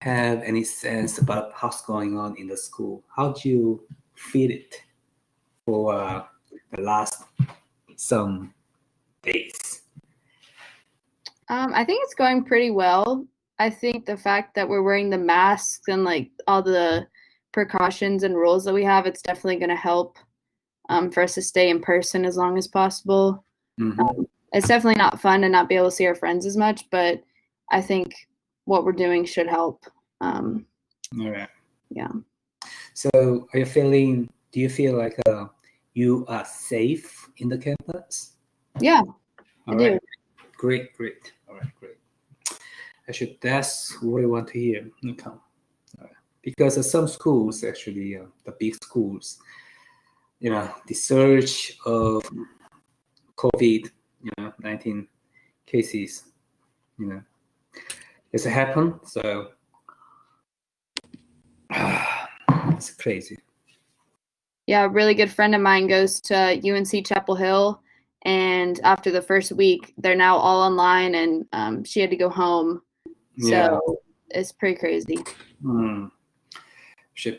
have any sense about what's going on in the school? How do you feel it for the last some days? I think it's going pretty well. I think the fact that we're wearing the masks and like all the precautions and rules that we have, it's definitely going to help for us to stay in person as long as possible. Mm-hmm. It's definitely not fun to not be able to see our friends as much, but I think what we're doing should help. All right. Yeah. So, do you feel like you are safe in the campus? Yeah, I All do. right. Great. All right, great. Actually, that's what I want to hear. Okay. All right. Because some schools, actually, the big schools, the surge of COVID-19 cases, it's happened. So it's crazy. Yeah, a really good friend of mine goes to UNC Chapel Hill, and after the first week, they're now all online, and she had to go home. Yeah. So it's pretty crazy.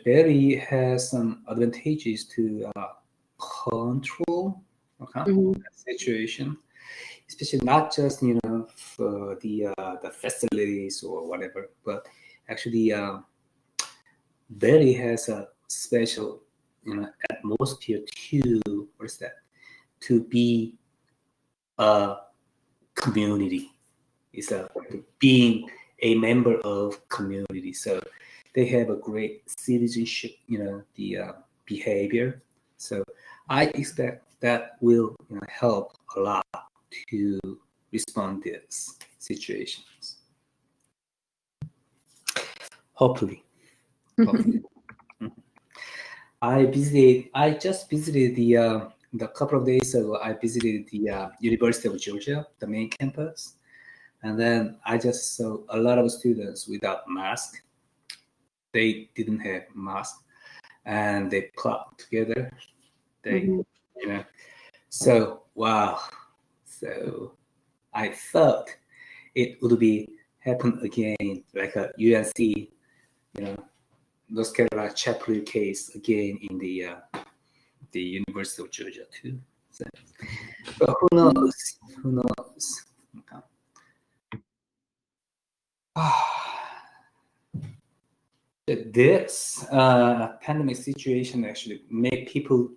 Berry has some advantages to control that situation, especially not just for the facilities or whatever, but actually Berry has a special atmosphere to to be a community. It's being a member of community. So they have a great citizenship, the behavior. So I expect that will help a lot to respond to these situations. Hopefully. I just visited the couple of days ago. I visited the University of Georgia, the main campus. And then I just saw a lot of students without mask. They didn't have mask, and they clubbed together. So wow. So I thought it would be happen again, like a UNC, North Carolina Chapel Hill case again in the University of Georgia too. So, but who knows? Who knows? Okay. This pandemic situation actually made people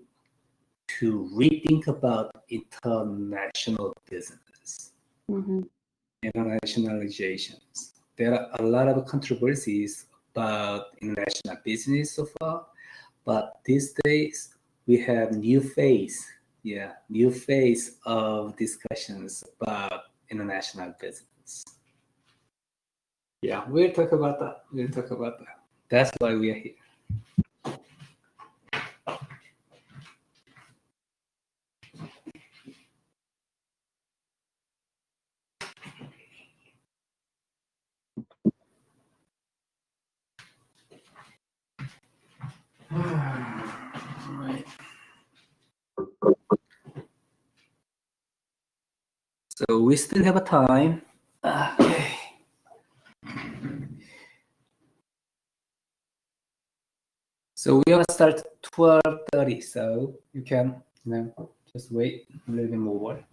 to rethink about international business, internationalizations. There are a lot of controversies about international business so far, but these days we have new phase of discussions about international business. Yeah, we'll talk about that. That's why we are here. Right. So we still have a time. Okay. So we're gonna start 12:30. So you can, just wait a little bit more.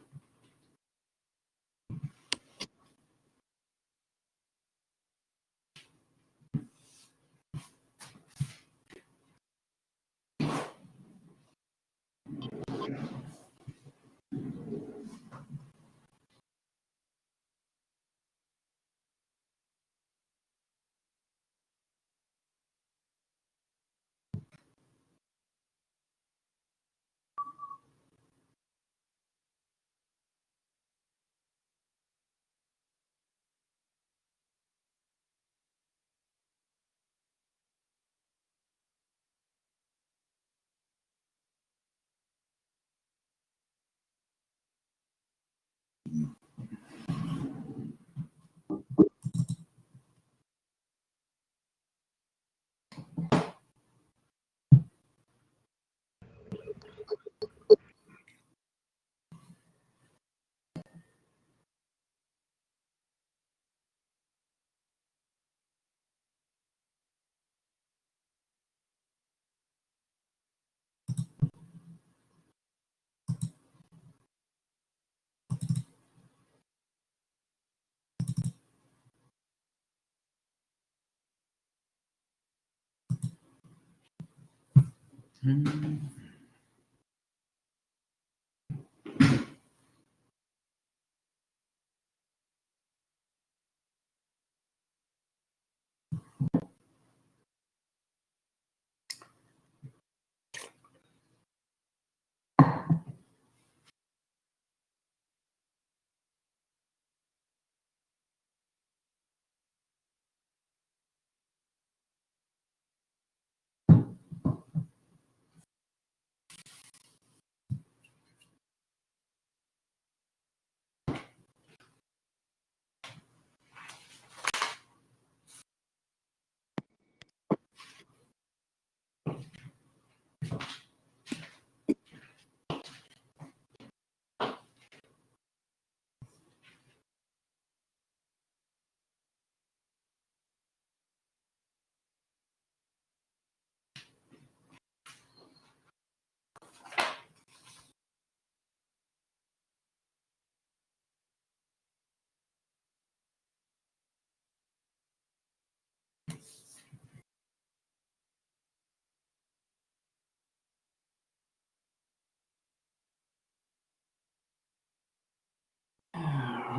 All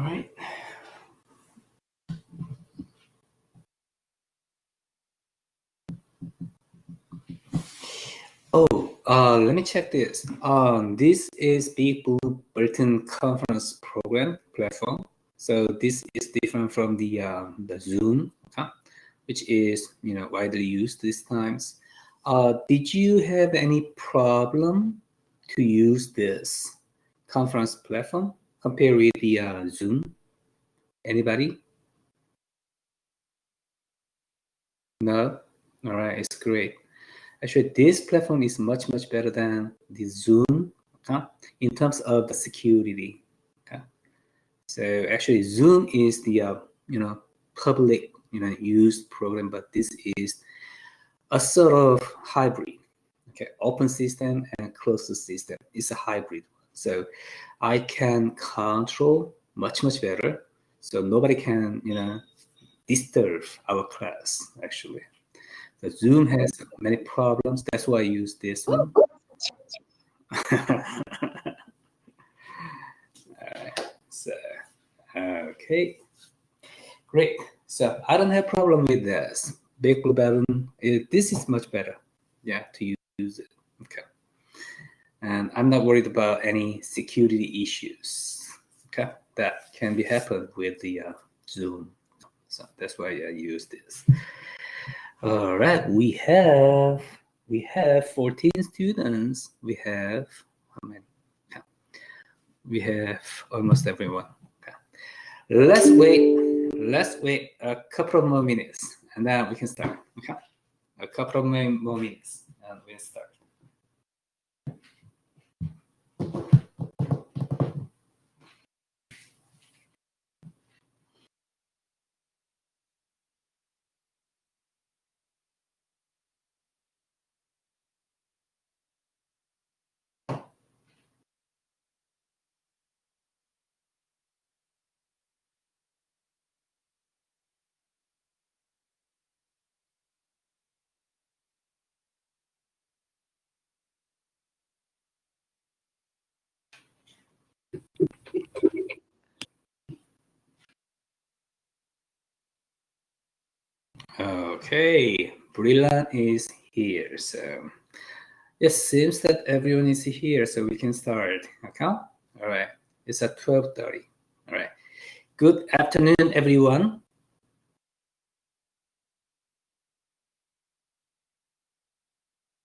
right. Oh, let me check this. This is Big Blue Bulletin Conference Program platform. So this is different from the Zoom, okay, which is widely used these times. Did you have any problem to use this conference platform compared with the Zoom? Anybody? No? All right, it's great. Actually, this platform is much better than the Zoom, okay, in terms of the security. Okay, so actually, Zoom is the public used program, but this is a sort of hybrid. Okay, open system and closed system. It's a hybrid. So I can control much better. So nobody can disturb our class actually. The Zoom has many problems. That's why I use this one. So, okay, great. So I don't have problem with this. Big Blue Balloon, this is much better. Yeah, to use it. Okay. And I'm not worried about any security issues. Okay, that can be happen with the Zoom. So that's why I use this. All right, we have 14 students. We have how many? Yeah. We have almost everyone. Okay. Let's wait a couple of more minutes and then we can start. Okay. A couple of more minutes and we'll start. Okay, Brilliant is here. So it seems that everyone is here, so we can start. Okay. All right. It's at 12:30. All right. Good afternoon, everyone.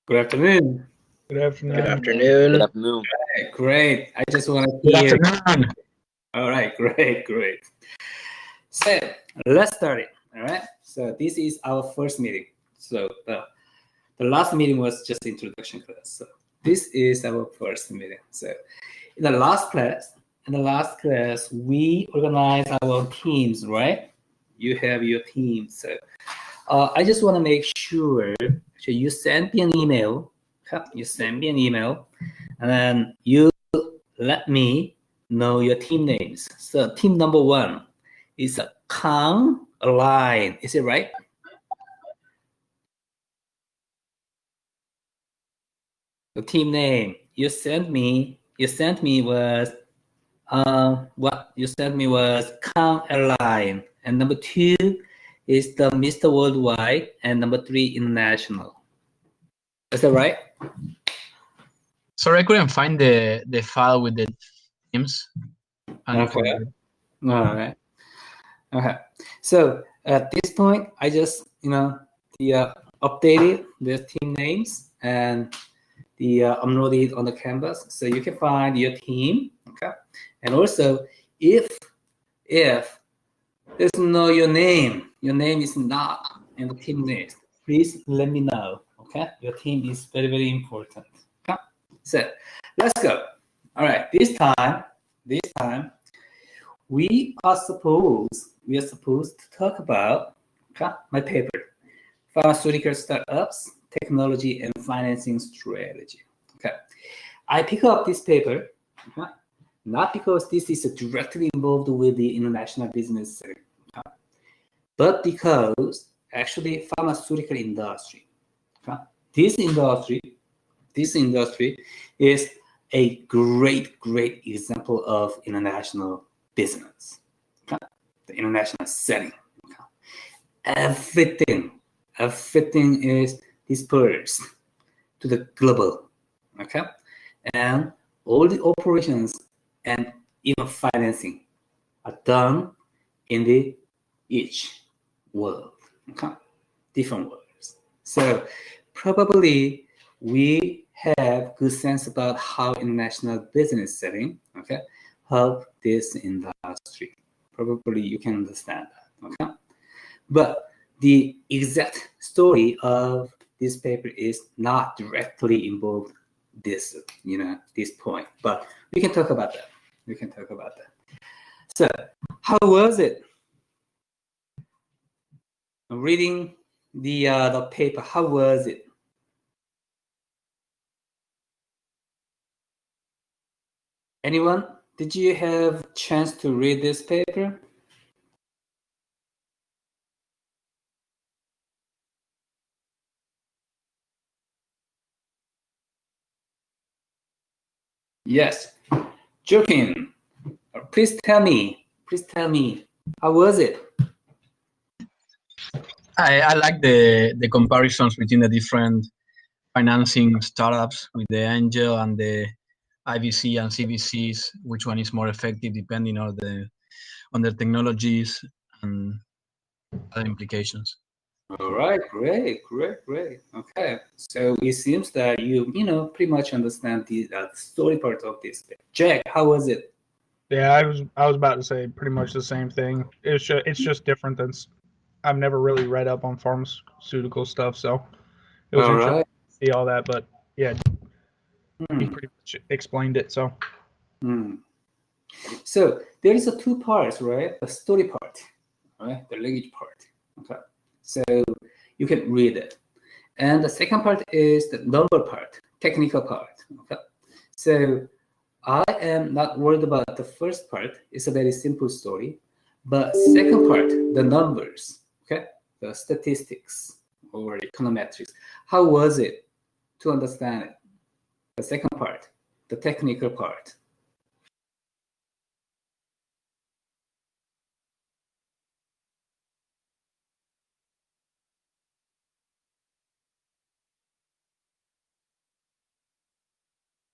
Good afternoon. Good afternoon. Good afternoon. Good afternoon. Okay, great. I just want to Good hear. afternoon. All right, great. So let's start it. All right. So this is our first meeting. So the last meeting was just introduction class. So this is our first meeting. So in the last class, we organize our teams, right? You have your team. So I just want to make sure you send me an email. You send me an email, and then you let me know your team names. So team number 1 is a Kang Line. Is it right? the team name you sent me was what you sent me was Kang Airline, and number 2 is the Mr. Worldwide, and number 3 International. Is that right? Sorry, I couldn't find the file with the teams. Okay. All right. Okay. So at this point, I just updated the team names and uploaded on the canvas, so you can find your team. Okay. And also, if there's no your name is not in the team list, please let me know. Okay. Your team is very, very important. Okay. So let's go. All right. This time, we are supposed to talk about my paper, Pharmaceutical Startups, Technology and Financing Strategy. Okay, I pick up this paper not because this is directly involved with the international business, but because actually pharmaceutical industry. This industry is a great example of international business, the international setting. Everything is dispersed to the global, and all the operations and even financing are done in the each world, different worlds. So probably we have good sense about how international business setting, help this industry. Probably you can understand that, But the exact story of this paper is not directly involved this point, but we can talk about that. So, how was it? Reading the paper, how was it? Anyone? Did you have a chance to read this paper? Yes. Joking. Please tell me, how was it? I like the comparisons between the different financing startups with the angel and the IVC and CVCs, which one is more effective depending on their technologies and other implications. All right, great. Okay, so it seems that you pretty much understand the story part of this. Jack, how was it? Yeah, I was about to say pretty much the same thing. It's just different than I've never really read up on pharmaceutical stuff, so it was interesting to see all that. But yeah, he pretty much explained it. So, so there is a 2 parts, right? The story part, right? The language part. Okay, so you can read it, and the second part is the number part, technical part. Okay, so I am not worried about the first part. It's a very simple story, but second part, the numbers, the statistics or econometrics. How was it to understand it? The second part, the technical part.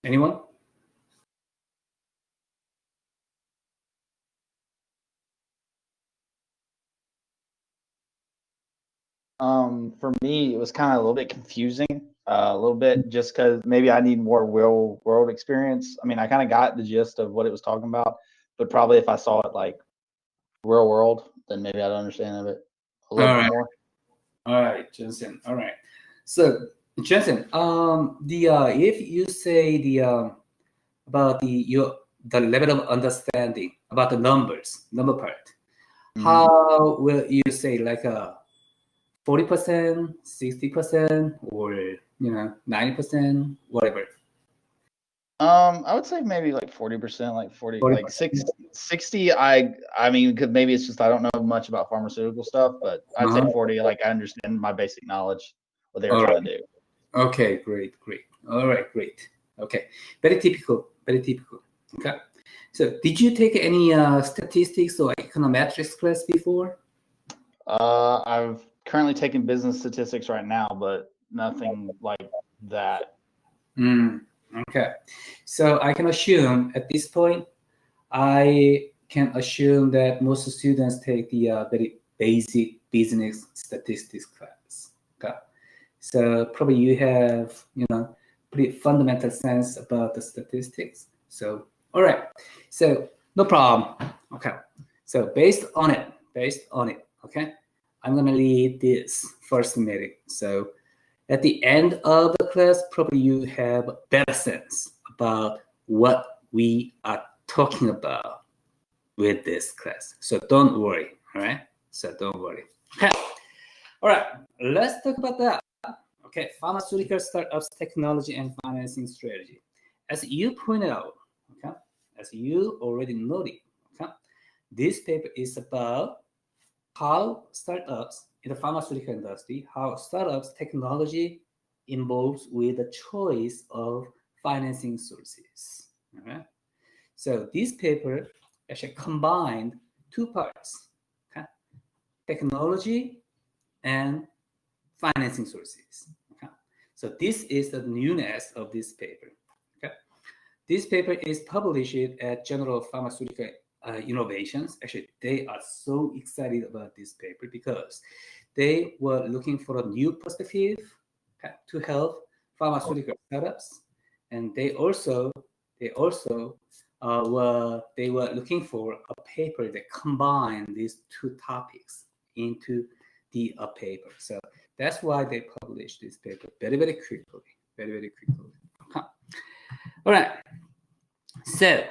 Anyone? For me, it was kind of a little bit confusing, a little bit just because maybe I need more real world experience. I mean, I kind of got the gist of what it was talking about, but probably if I saw it like real world, then maybe I'd understand it a little bit more. All right, Jensen. All right. So, Jensen, if you say about the level of understanding about the number part, how will you say, like 40%, 60%, or 90%, whatever? I would say maybe like 40%, like 40, 40%. Like 60. I mean, because maybe it's just I don't know much about pharmaceutical stuff, but I'd say 40. Like I understand my basic knowledge, what they were trying to do. Okay, great. All right, great. Okay, very typical, very typical. Okay, so did you take any statistics or econometrics class before? I've currently taken business statistics right now, but nothing like that. Okay, so I can assume at this point, I can assume that most students take the very basic business statistics class. Okay, so probably you have, pretty fundamental sense about the statistics. So, all right, so no problem. Okay, so based on it, okay, I'm gonna lead this first meeting. So at the end of the class, probably you have a better sense about what we are talking about with this class. So don't worry, all right? So don't worry. Okay. All right, let's talk about that. Okay, pharmaceutical startups, technology, and financing strategy. As you pointed out, okay, as you already noted, okay, this paper is about how startups in the pharmaceutical industry, how startups technology involves with the choice of financing sources. All right. So this paper actually combined two parts, okay? Technology and financing sources. Okay? So this is the newness of this paper. Okay? This paper is published at Journal of Pharmaceutical Innovations. Actually, they are so excited about this paper because they were looking for a new perspective, okay, to help pharmaceutical startups, and they were looking for a paper that combined these two topics into the paper. So that's why they published this paper very, very quickly, very, very quickly. Okay. All right. So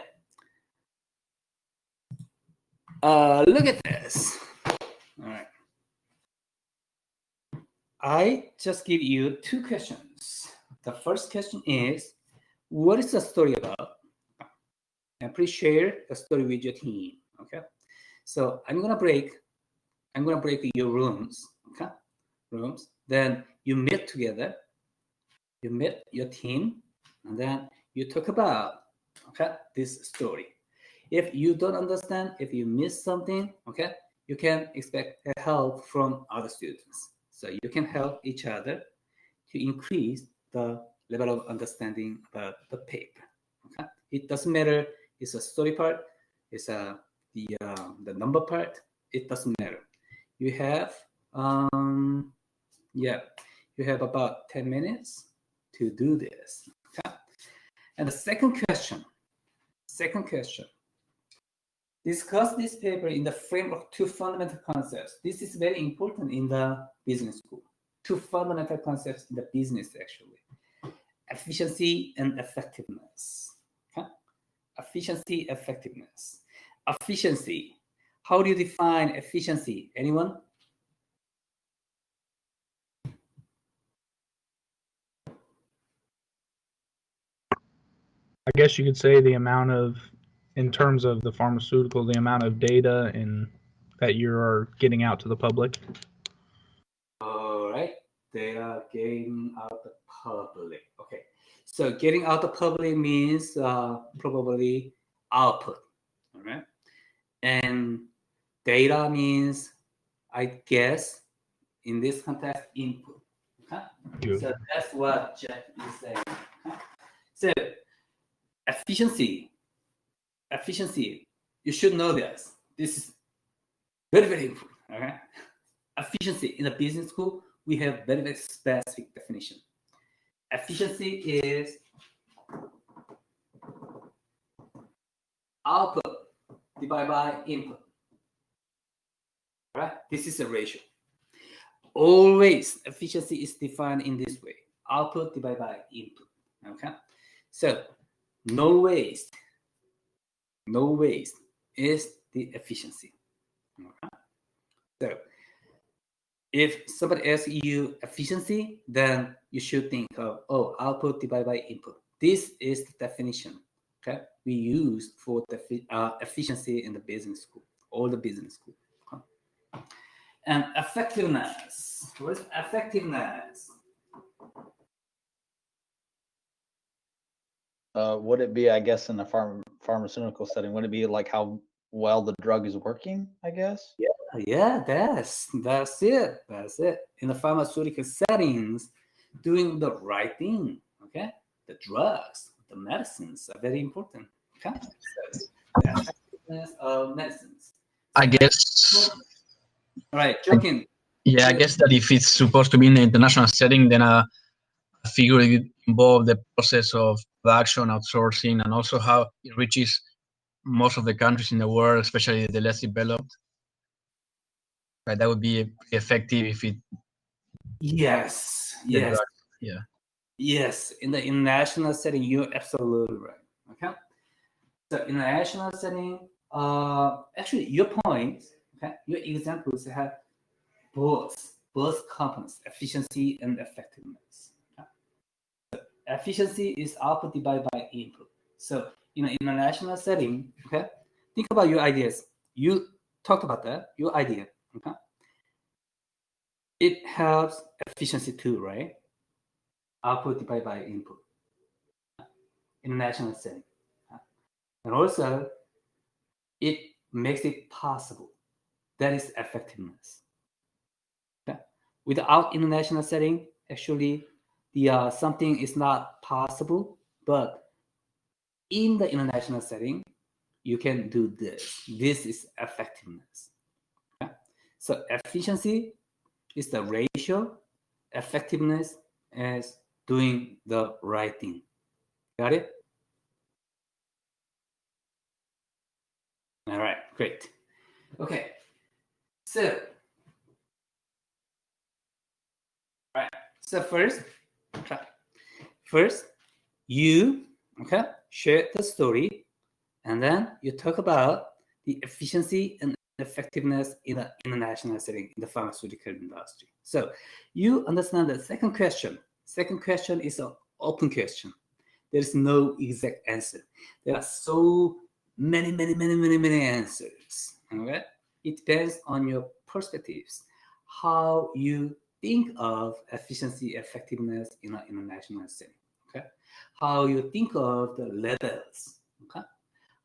look at this. All right. I just give you two questions. The first question is, what is the story about? And please share the story with your team. Okay. So I'm gonna break your rooms. Okay. Rooms. Then you meet together. You meet your team, and then you talk about, okay, this story. If you don't understand, if you miss something, okay, you can expect help from other students. So you can help each other to increase the level of understanding about the paper. Okay, it doesn't matter. It's a story part. It's the number part. It doesn't matter. You have you have about 10 minutes to do this. Okay? And the second question. Discuss this paper in the frame of two fundamental concepts. This is very important in the business school. Two fundamental concepts in the business, actually. Efficiency and effectiveness. Okay? Efficiency, effectiveness. Efficiency. How do you define efficiency? Anyone? I guess you could say the amount of, in terms of the pharmaceutical, the amount of data that you're getting out to the public. All right, they are getting out the public. Okay, so getting out the public means probably output. All right, and data means, I guess, in this context, input. Okay, so that's what Jeff is saying. Okay? So efficiency, you should know this. This is very, very important. Okay, efficiency in a business school, we have very, very specific definition. Efficiency is output divided by input. Right? This is a ratio. Always efficiency is defined in this way. Output divided by input. Okay? So no waste. No waste is the efficiency. Okay? So if somebody asks you efficiency, then you should think of, output divided by input. This is the definition, okay, we use for the efficiency in the business school, all the business school. Okay? And effectiveness. What is effectiveness? Would it be, I guess, in a pharmaceutical setting, would it be like how well the drug is working, I guess? Yeah, that's it. That's it. In the pharmaceutical settings, doing the right thing. Okay, the drugs, the medicines are very important. Okay, so the effectiveness of medicines. I guess. All right, joking. Yeah, I guess that if it's supposed to be in an international setting, then I figure it involves the process of production, outsourcing, and also how it reaches most of the countries in the world, especially the less developed. Right, that would be effective if it. Yes. Yeah. Yes, in the international setting, you're absolutely right. Okay, so in the national setting, actually, your point, okay, your examples have both components, efficiency and effectiveness. Okay? So efficiency is output divided by input. So in an international setting, okay, think about your ideas. You talked about that, your idea. Okay, it helps efficiency too, right? Output divided by input in a national setting. And also, it makes it possible. That is effectiveness. Okay? Without international setting, actually, the something is not possible. But in the international setting, you can do this. This is effectiveness. Okay? So efficiency is the ratio. Effectiveness is doing the right thing. Got it? All right, great. Okay, so, right. So first, you share the story, and then you talk about the efficiency and effectiveness in the international setting in the pharmaceutical industry. So you understand the second question. Second question is an open question. There is no exact answer. There are so many answers. Okay? It depends on your perspectives, how you think of efficiency, effectiveness in an international setting. Okay? How you think of the levels. Okay?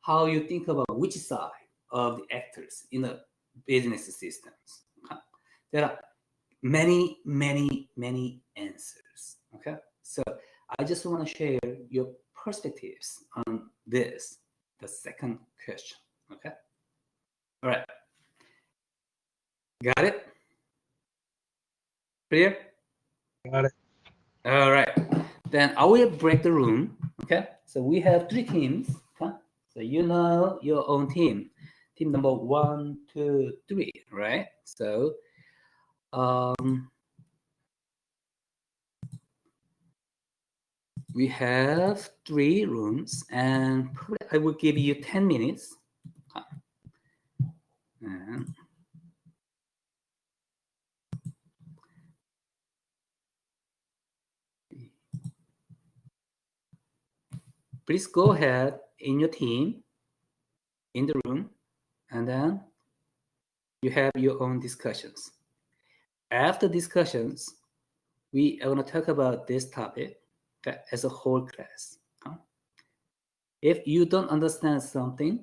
How you think about which side of the actors in the business systems. Okay? There are many answers. Okay? So I just want to share your perspectives on this, the second question. Okay? All right. Got it? Clear? Got it. All right. Then I will break the room. Okay? So we have 3 teams. Okay? So you know your own team. Team number 1, 2, 3, right? So we have 3 rooms, and I will give you 10 minutes. And please go ahead in your team, in the room, and then you have your own discussions. After discussions, we are going to talk about this topic as a whole class. If you don't understand something,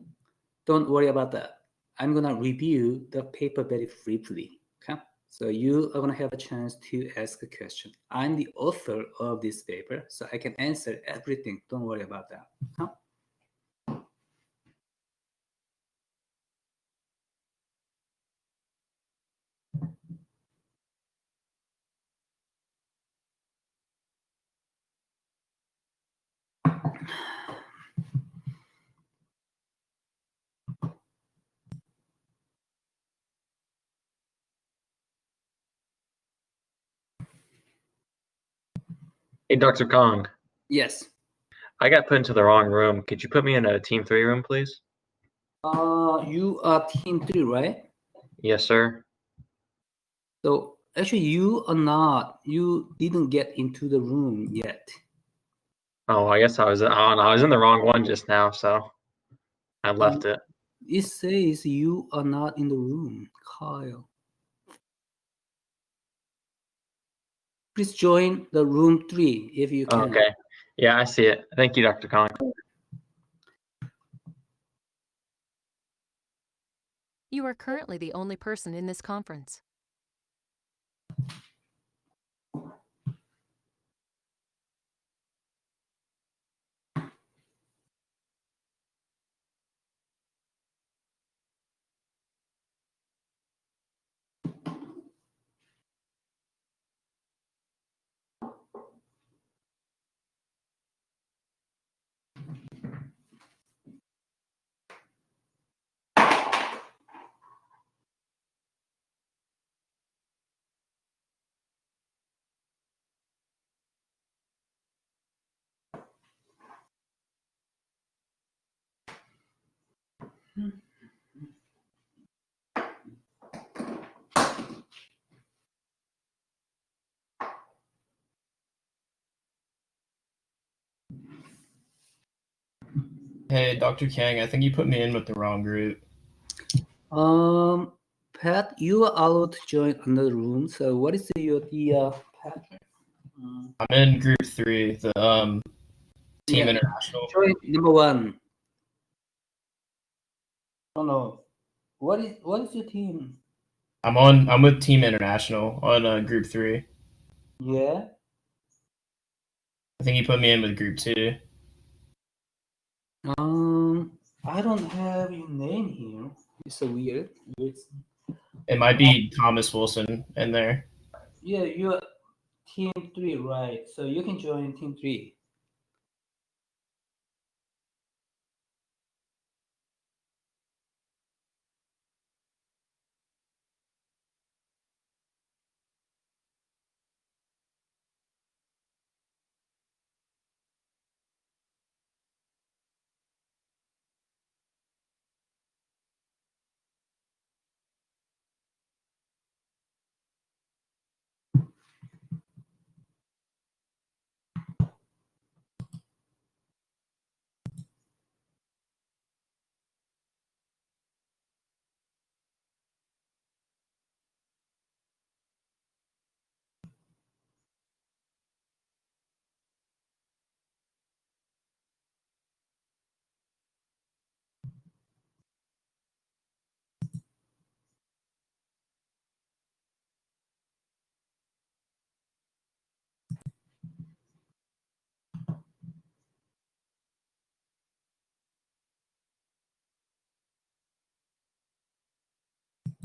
don't worry about that. I'm going to review the paper very briefly. Okay? So you are going to have a chance to ask a question. I'm the author of this paper, so I can answer everything. Don't worry about that. Okay? Hey, Dr. Kong. Yes. I got put into the wrong room. Could you put me in a Team 3 room, please? You are Team 3, right? Yes, sir. So actually, you are not. You didn't get into the room yet. Oh, I guess I was in the wrong one just now, so I left it. It says you are not in the room, Kyle. Please join the room 3 if you can. Okay. Yeah, I see it. Thank you, Dr. Collins. You are currently the only person in this conference. Hey, Dr. Kang, I think you put me in with the wrong group. Pat, you are allowed to join another room. So what is your Pat? I'm in group 3, the Team Yeah. International. Join number 1. Oh no. What is your team? I'm with Team International on group 3. Yeah. I think you put me in with group 2. I don't have your name here. It's so weird. It might be Thomas Wilson in there. Yeah, you're team 3, right? So you can join team 3.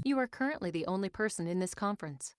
You are currently the only person in this conference.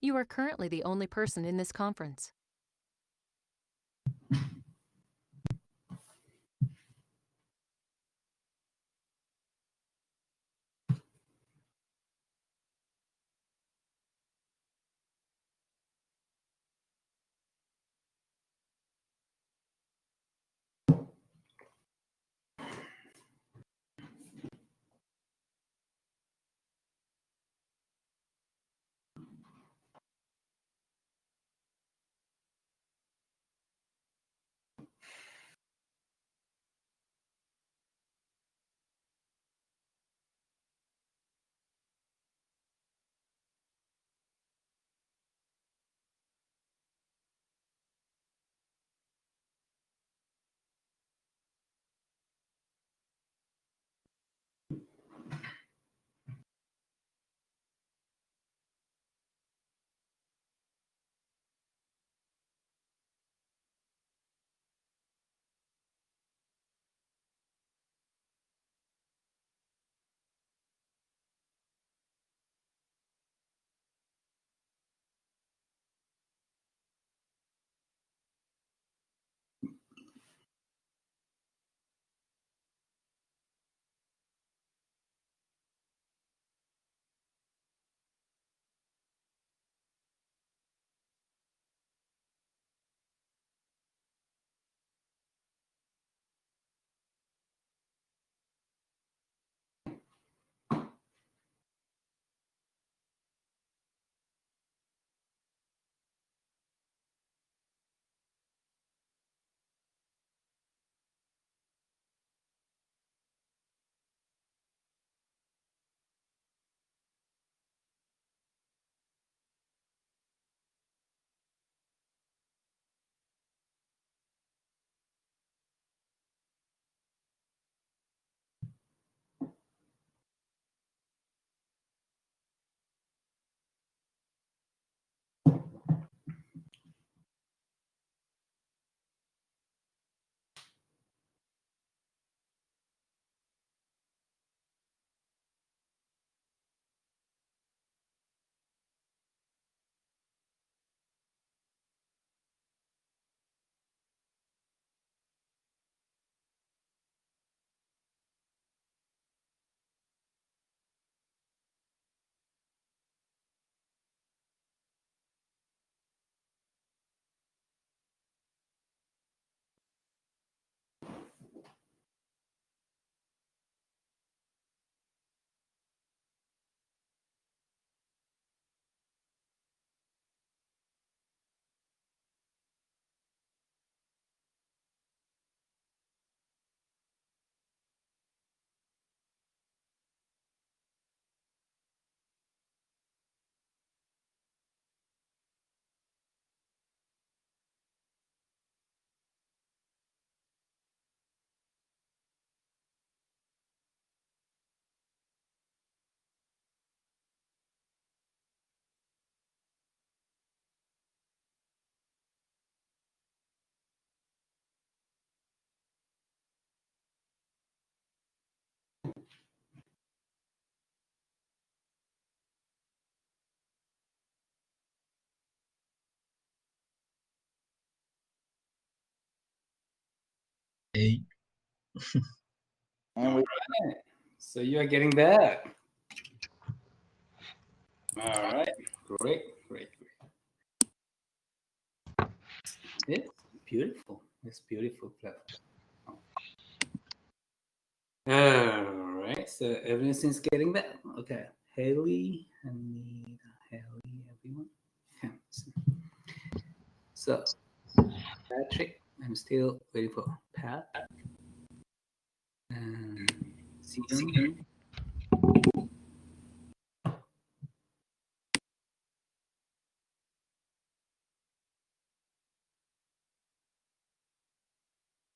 You are currently the only person in this conference. 8. And we Right. So you are getting that. All right. Great. It's beautiful. It's beautiful platform. All right. So everything's getting that. Okay. Haley, everyone. Okay. So Patrick, I'm still waiting for Pat. And Zion.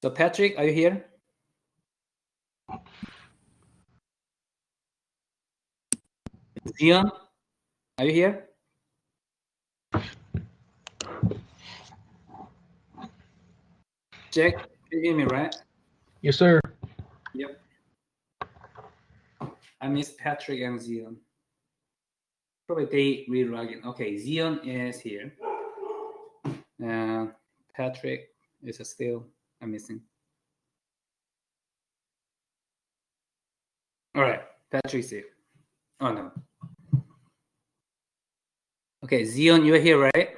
So Patrick, are you here? Zion, are you here? Jack, can you hear me, right? Yes, sir. Yep. I miss Patrick and Zion. Probably they re-logging. Okay, Zion is here. Patrick is still missing. All right, Patrick's here. Oh no. Okay, Zion, you're here, right?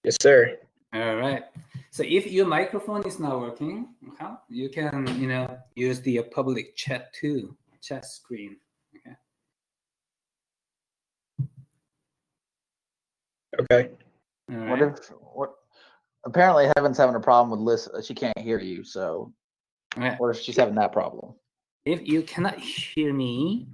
Yes, sir. All right. So if your microphone is not working, okay, you can, use the public chat too, chat screen. Okay. Okay. All what right. if what? Apparently, Heaven's having a problem with Lisa. She can't hear you. So, All right. what if she's having that problem? If you cannot hear me,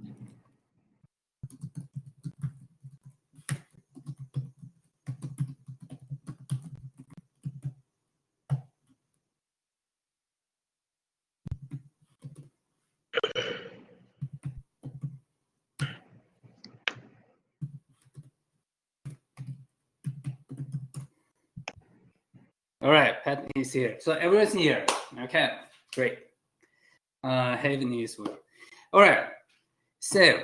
all right, Pat is here. So everyone's here. Okay, great. Haven is well. All right. So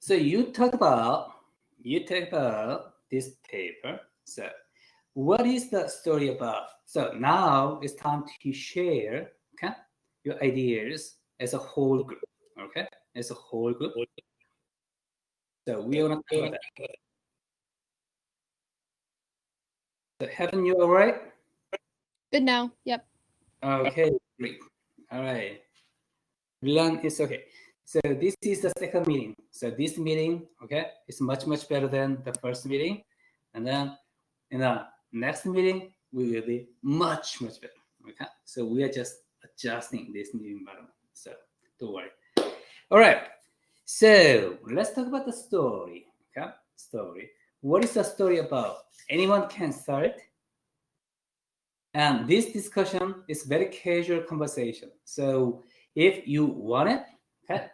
you talk about this paper. So what is the story about? So now it's time to share, okay, your ideas as a whole group. Okay, as a whole group. So we are gonna cover that. So Heaven, you all right? Good now. Yep. Okay, great. All right. Learn is okay. So this is the second meeting. So this meeting, okay, is much better than the first meeting. And then in the next meeting, we will be much better. Okay. So we are just adjusting this new environment. So don't worry. All right. So let's talk about the story. Okay. Story. What is the story about? Anyone can start. And this discussion is very casual conversation. So if you want it, okay,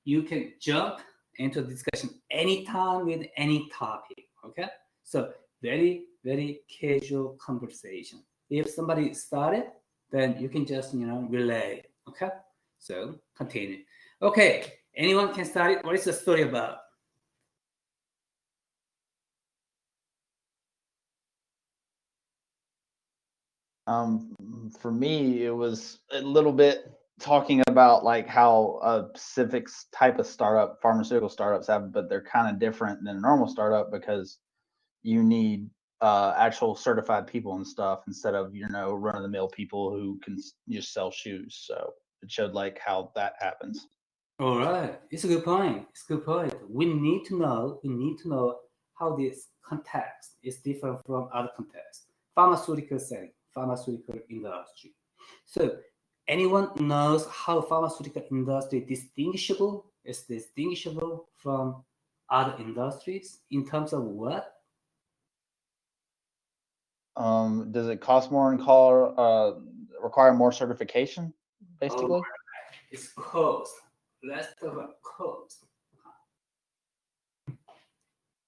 you can jump into discussion anytime with any topic. Okay, so very casual conversation. If somebody started, then you can just relay. Okay, so continue. Okay, anyone can start it. What is the story about? For me, it was a little bit talking about like how a specific type of startup, pharmaceutical startups have, but they're kind of different than a normal startup because you need actual certified people and stuff instead of run of the mill people who can just sell shoes. So it showed like how that happens. All right, it's a good point. We need to know how this context is different from other contexts. Pharmaceutical setting, pharmaceutical industry. So anyone knows how pharmaceutical industry is distinguishable from other industries in terms of what? Does it cost more and require more certification, basically? It's cost. Let's talk about cost.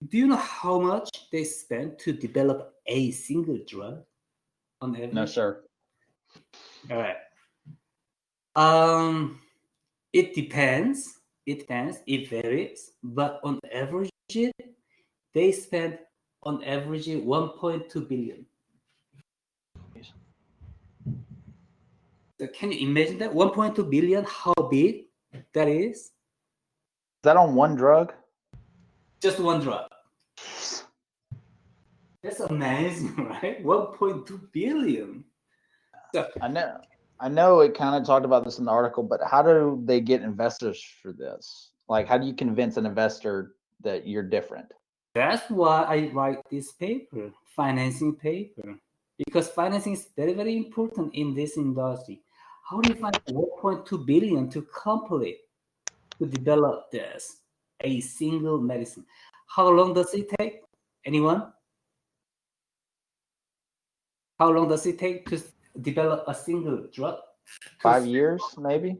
Do you know how much they spend to develop a single drug on average? No, sir. All right. It depends. It varies. But on average, they spend on average 1.2 billion. So can you imagine that? 1.2 billion, how big that is? Is that on one drug? Just one drug. That's amazing, right? 1.2 billion. So, I know it kind of talked about this in the article, but how do they get investors for this? Like, how do you convince an investor that you're different? that's why I write this paper, financing paper, because financing is very, very important in this industry. How do you find 1.2 billion to complete to develop this, a single medicine? How long does it take? Anyone? How long does it take to develop a single drug? 5 years, maybe?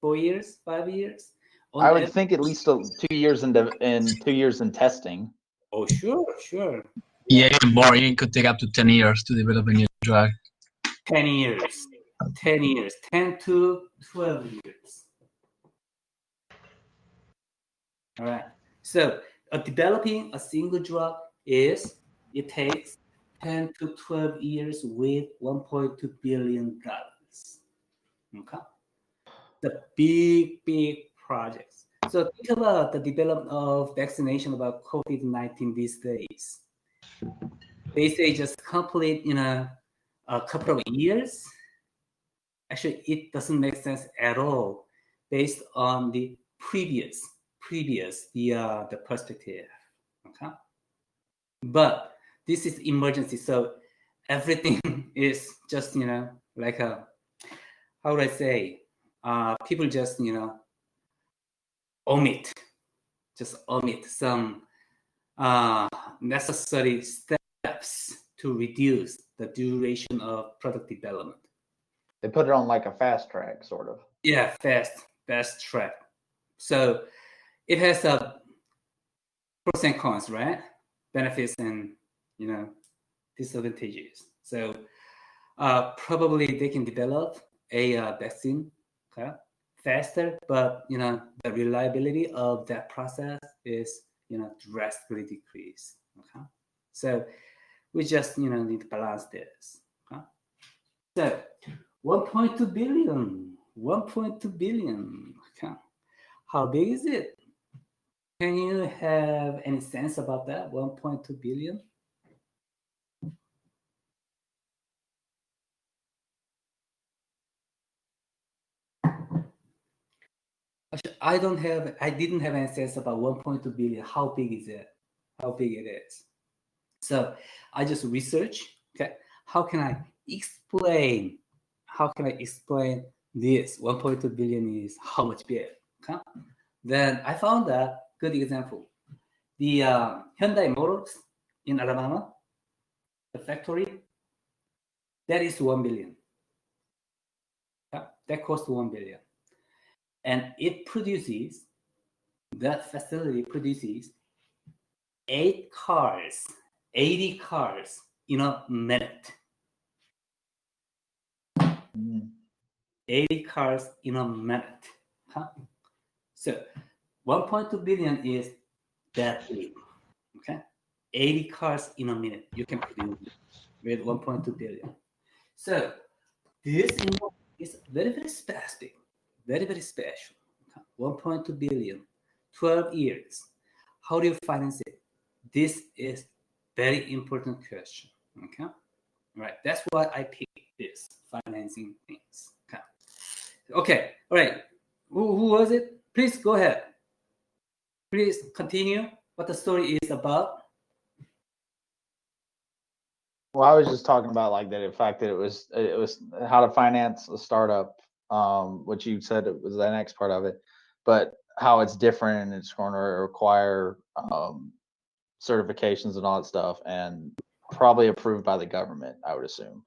4 years, 5 years? I would think at least 2 years in 2 years in testing. Oh, sure. Yeah, even more. It could take up to 10 years to develop a new drug. 10 years, 10 to 12 years. All right. So developing a single drug it takes 10 to 12 years with $1.2 billion. Okay. The big projects. So think about the development of vaccination about COVID-19 these days. They say just complete in a couple of years. Actually, it doesn't make sense at all based on the previous the perspective. Okay, but this is emergency, so everything is just like a, how would I say, people just omit some necessary steps to reduce the duration of product development. They put it on like a fast track, sort of. Yeah, fast track. So it has a pros and cons, right? Benefits and disadvantages. So probably they can develop a vaccine, okay, faster, but the reliability of that process is drastically decreased. Okay, so we just need to balance this. Okay? So 1.2 billion. 1.2 billion. Okay. How big is it? Can you have any sense about that? 1.2 billion? Actually, I didn't have any sense about 1.2 billion. How big is it? How big it is? So I just research. Okay, how can I explain this? 1.2 billion is how much big? Okay, then I found that good example. The Hyundai Motors in Alabama, the factory, that is 1 billion. Okay? That costs 1 billion, and that facility produces 80 cars in a minute. 80 cars in a minute. Huh? So 1.2 billion is that big. Okay, 80 cars in a minute you can produce with 1.2 billion. So this is very, very specific, very, very special. Okay? 1.2 billion, 12 years. How do you finance it? This is very important question. Okay, right. That's why I picked this financing things. Okay. All right. Who was it? Please go ahead. Please continue what the story is about. Well, I was just talking about like that, the fact that it was how to finance a startup, which you said it was the next part of it, but how it's different and it's going to require certifications and all that stuff, and probably approved by the government, I would assume.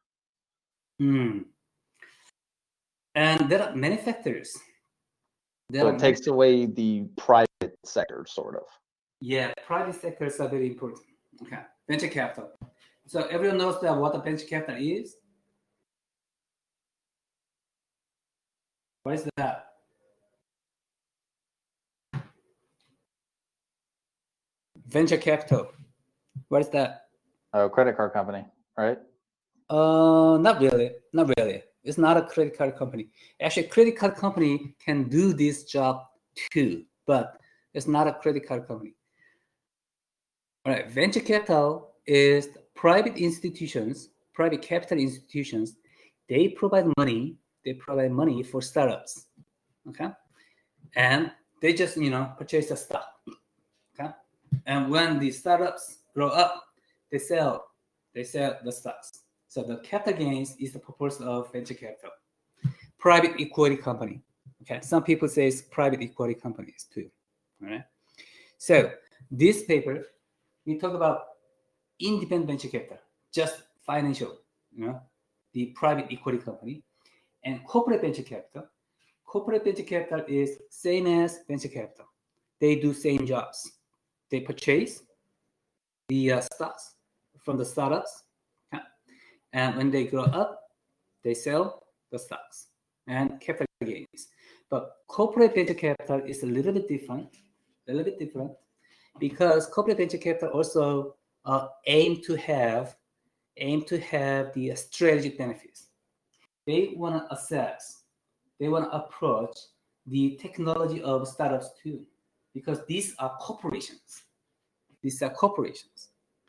And there are many factors. So it takes away the private sector, sort of. Yeah, private sectors are very important. Okay, venture capital. So everyone knows that what a venture capital is. What is that? Venture capital. What is that? Oh, credit card company, right? Not really. Not really. It's not a credit card company. Actually, credit card company can do this job too, but it's not a credit card company. All right, venture capital is private institutions, private capital institutions. They provide money. They provide money for startups. Okay, and they just purchase the stock. Okay, and when the startups grow up, they sell the stocks. So the capital gains is the purpose of venture capital. Private equity company. Okay, some people say it's private equity companies too. All right. So this paper, we talk about independent venture capital, just financial, the private equity company, and corporate venture capital. Corporate venture capital is same as venture capital. They do same jobs. They purchase the stocks from the startups, okay? And when they grow up, they sell the stocks and capital gains. But corporate venture capital is a little bit different, because corporate venture capital also aim to have the strategic benefits. They want to assess, they want to approach the technology of startups too, because these are corporations.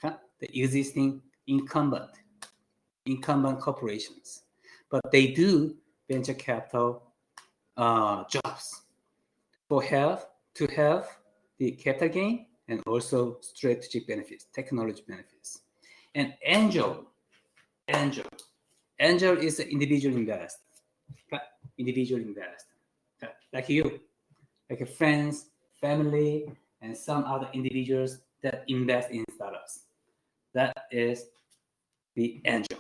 Okay? The existing incumbent corporations, but they do venture capital jobs to have the capital gain and also strategic benefits, technology benefits. And angel is an individual investor, okay? Like you, like friends, family, and some other individuals that invest in startups. That is the angel.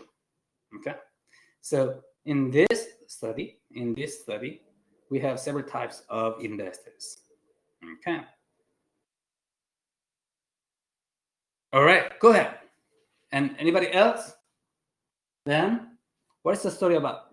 Okay. So in this study, we have several types of investors. Okay. All right, go ahead. And anybody else? Then, what is the story about?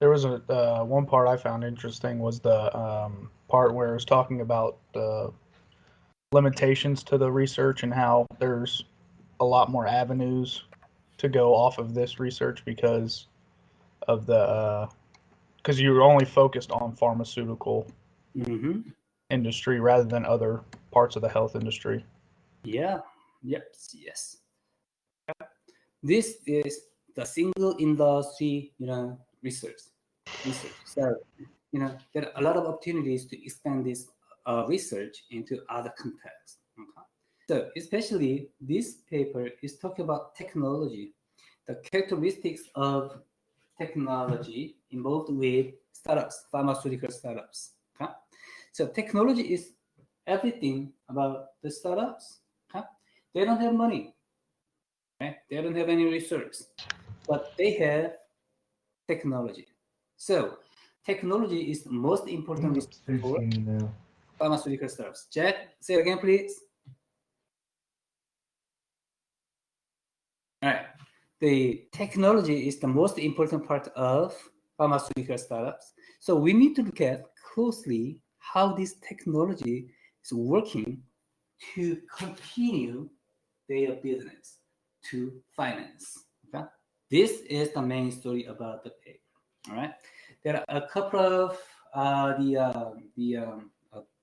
There was a one part I found interesting was the part where it was talking about the limitations to the research and how there's a lot more avenues to go off of this research because of the because you're only focused on pharmaceutical industry rather than other parts of the health industry. Yeah. Yes. This is the single industry, research. So, there are a lot of opportunities to expand this research into other contexts. Okay? So, especially this paper is talking about technology, the characteristics of technology involved with startups, pharmaceutical startups. Okay? So, technology is everything about the startups. Okay? They don't have money. Okay? They don't have any research, but they have technology. So technology is the most important resource for pharmaceutical startups. Jack, say it again, please. All right. The technology is the most important part of pharmaceutical startups. So we need to look at closely how this technology is working to continue their business, to finance. Okay? This is the main story about the paper. All right. There are a couple of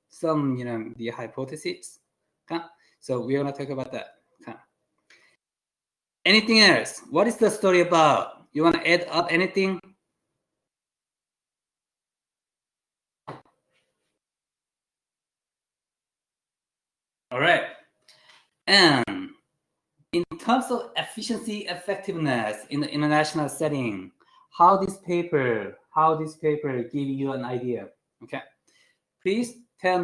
some the hypotheses. Okay? So we're gonna talk about that. Okay. Anything else? What is the story about? You want to add up anything? All right. And in terms of efficiency, effectiveness in the international setting, how this paper give you an idea? Okay. Please tell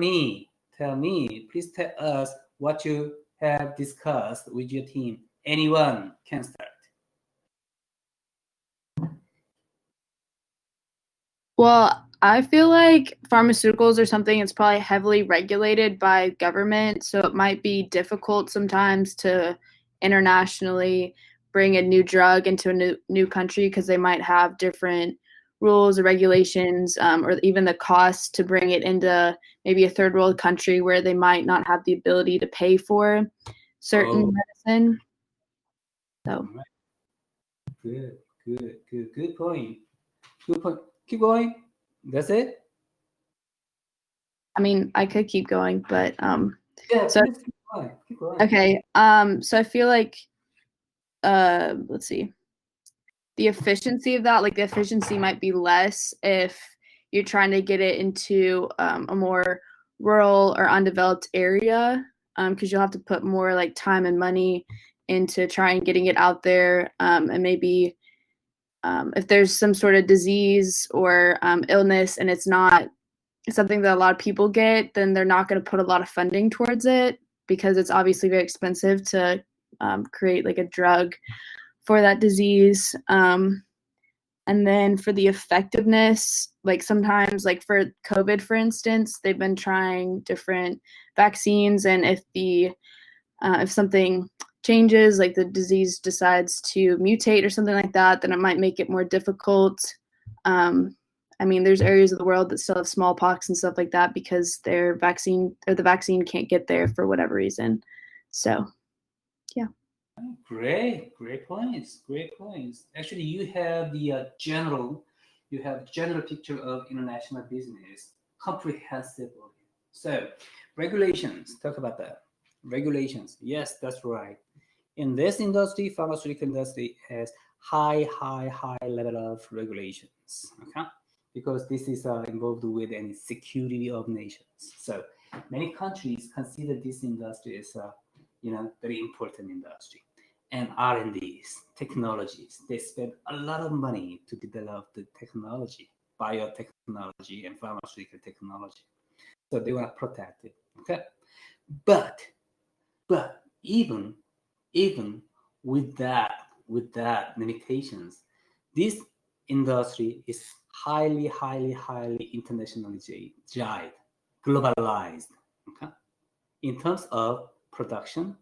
us what you have discussed with your team. Anyone can start. Well, I feel like pharmaceuticals are something that's probably heavily regulated by government, so it might be difficult sometimes to internationally bring a new drug into a new country because they might have different rules or regulations, or even the cost to bring it into maybe a third world country where they might not have the ability to pay for certain medicine. So Good point. Good point. Keep going. That's it. I mean, I could keep going, but Yeah, so please keep going. Keep going. okay. So I feel like let's see. The efficiency of that, like the efficiency might be less if you're trying to get it into a more rural or undeveloped area, because you'll have to put more like time and money into trying getting it out there, and maybe if there's some sort of disease or illness and it's not something that a lot of people get, then they're not going to put a lot of funding towards it because it's obviously very expensive to create like a drug for that disease. And then for the effectiveness, like sometimes, like for COVID, for instance, they've been trying different vaccines, and if something changes, like the disease decides to mutate or something like that, then it might make it more difficult. I mean, there's areas of the world that still have smallpox and stuff like that because their vaccine or the vaccine can't get there for whatever reason. So, yeah. Great points. Actually, you have the general picture of international business comprehensively. So, regulations. Talk about that. Regulations. Yes, that's right. In this industry, pharmaceutical industry has high level of regulations. Okay, because this is involved with any security of nations. So many countries consider this industry as very important industry. And R&Ds, technologies, they spend a lot of money to develop the technology, biotechnology and pharmaceutical technology. So they want to protect it. Okay, but even with that limitations, this industry is highly internationalized, globalized. Okay, in terms of production,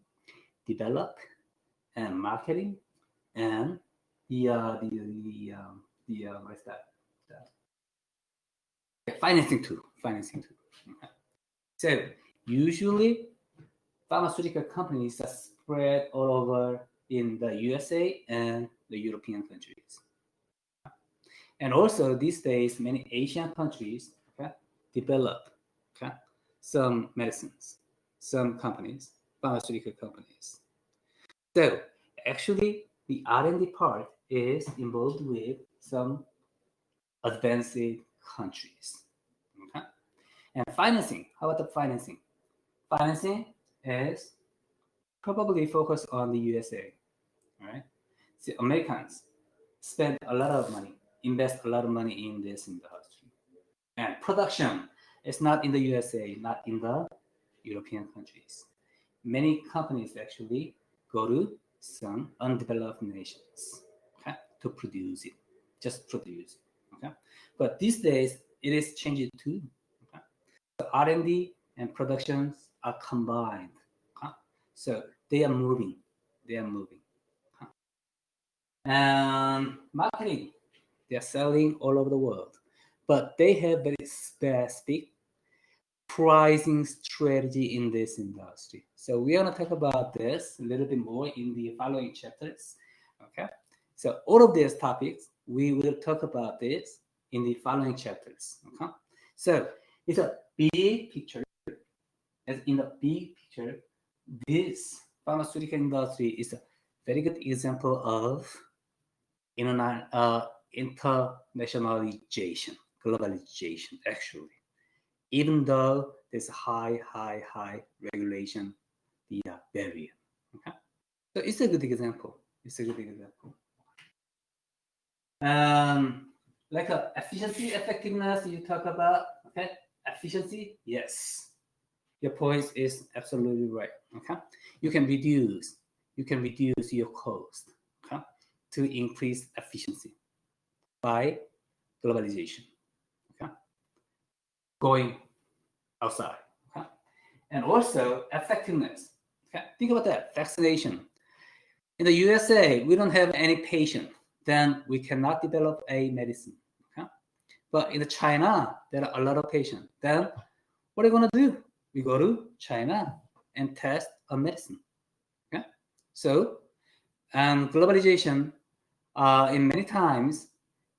develop, and marketing, and what's that? Financing too. Okay. So usually, pharmaceutical companies are spread all over in the USA and the European countries. And also these days, many Asian countries develop some medicines, some companies, pharmaceutical companies. So actually, the R&D part is involved with some advanced countries. Okay? And financing, how about the financing? Financing is probably focused on the USA, right? See, Americans spend a lot of money, invest a lot of money in this industry. And production is not in the USA, not in the European countries. Many companies actually go to some undeveloped nations to produce it, just produce it. Okay? But these days, it is changing too. Okay? So R&D and productions are combined. Okay? So they are moving. And marketing, they are selling all over the world, but they have very specific pricing strategy in this industry. So we're going to talk about this a little bit more in the following chapters. Okay, so all of these topics, we will talk about this in the following chapters. Okay, so it's a big picture. As in the big picture, this pharmaceutical industry is a very good example of internationalization, globalization, actually. Even though there's a high regulation, the barrier. Okay, so it's a good example. Like efficiency, effectiveness, you talk about. Okay, efficiency, yes. Your point is absolutely right. Okay, you can reduce your cost. Okay, to increase efficiency by globalization. Okay, going outside. Okay? And also effectiveness. Okay? Think about that, vaccination. In the USA, we don't have any patient, then we cannot develop a medicine. Okay? But in China, there are a lot of patients. Then what are we going to do? We go to China and test a medicine. Okay? So, and globalization in many times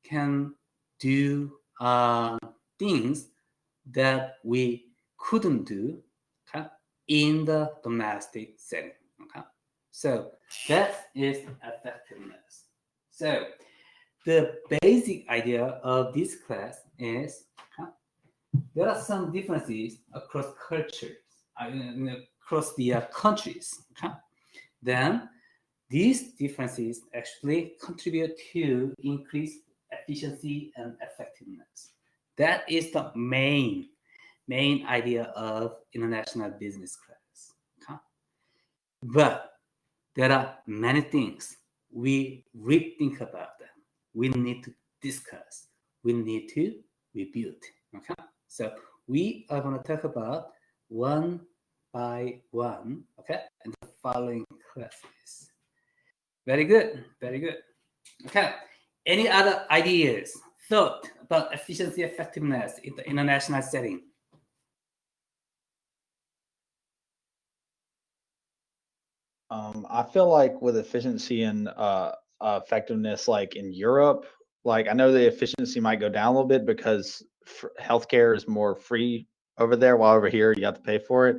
can do things that we couldn't do, okay, in the domestic setting. Okay, so that is effectiveness. So the basic idea of this class is there are some differences across cultures, across the countries. Okay, then these differences actually contribute to increased efficiency and effectiveness. That is the main idea of international business class. Okay? But there are many things we rethink about them. We need to discuss. We need to rebuild. Okay? So we are going to talk about one by one, okay, in the following classes. Very good, very good. Okay, any other ideas, thought about efficiency, effectiveness in the international setting? I feel like with efficiency and effectiveness, like in Europe, like I know the efficiency might go down a little bit because healthcare is more free over there, while over here you have to pay for it.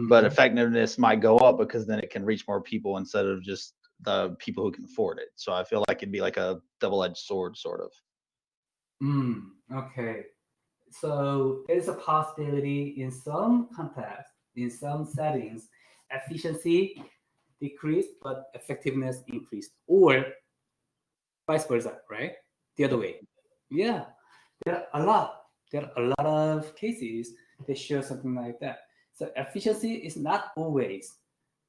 But effectiveness might go up because then it can reach more people instead of just the people who can afford it. So I feel like it'd be like a double-edged sword, sort of. Okay. So there is a possibility in some contexts, in some settings, efficiency decreased, but effectiveness increased, or vice versa, right? The other way. Yeah, there are a lot. There are a lot of cases that show something like that. So efficiency is not always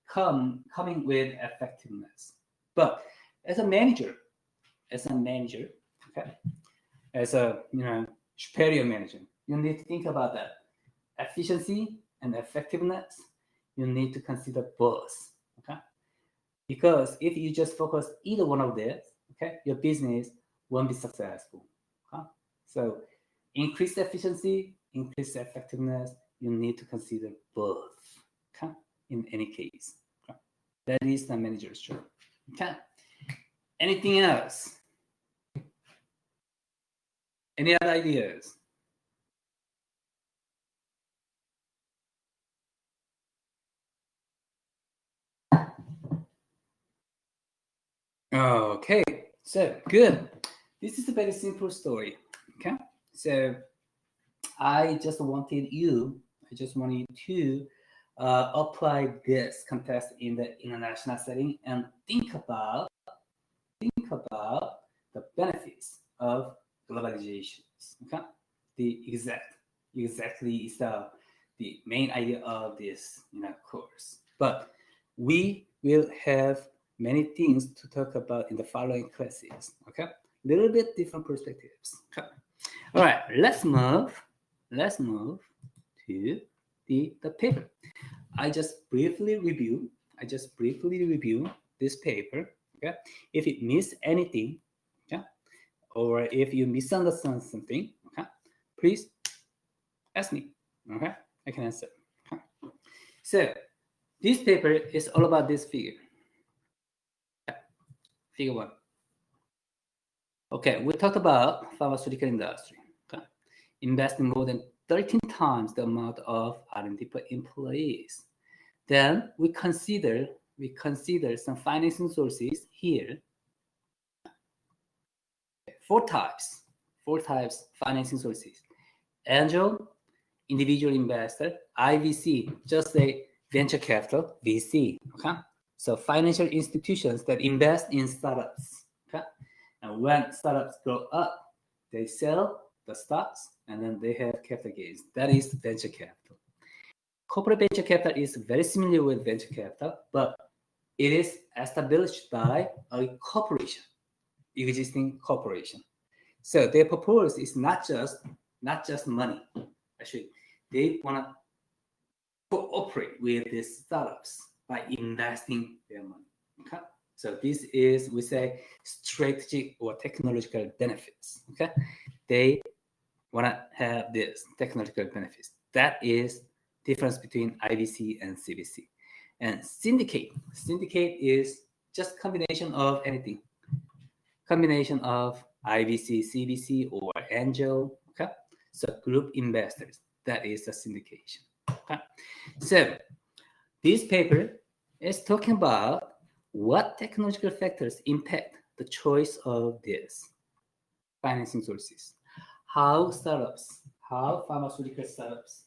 coming with effectiveness. But as a manager, okay, as a superior manager, you need to think about that. Efficiency and effectiveness, you need to consider both. Okay? Because if you just focus either one of these, okay, your business won't be successful. Okay? So increase efficiency, increase effectiveness, you need to consider both. Okay? In any case. Okay? That is the manager's job. Okay. Anything else? Any other ideas? Okay, so good. This is a very simple story. Okay, so I just wanted you to apply this context in the international setting and think about the benefits of globalization. Okay, exactly is the main idea of this course. But we will have many things to talk about in the following classes. Okay, little bit different perspectives. Okay. All right, let's move to the paper. I just briefly review this paper. Okay, if it missed anything, okay, or if you misunderstand something, okay, please ask me. Okay, I can answer. Okay. So this paper is all about this figure. Okay. Figure 1. Okay, we talked about pharmaceutical industry. Okay, investing more than 13 times the amount of R&D per employees. Then we consider some financing sources here. 4 types financing sources: angel, individual investor, IVC, just say venture capital, VC. Okay, so financial institutions that invest in startups. Okay, and when startups grow up, they sell the stocks and then they have capital gains. That is venture capital. Corporate venture capital is very similar with venture capital, but it is established by a corporation, existing corporation. So their purpose is not just money. Actually, they want to cooperate with these startups by investing their money. Okay, so this is, we say, strategic or technological benefits. Okay, they want to have this technological benefits. That is difference between IVC and CVC. And syndicate is just combination of anything. Combination of IVC, CVC, or angel. Okay, so group investors. That is a syndication. Okay, so this paper is talking about what technological factors impact the choice of these financing sources. How pharmaceutical startups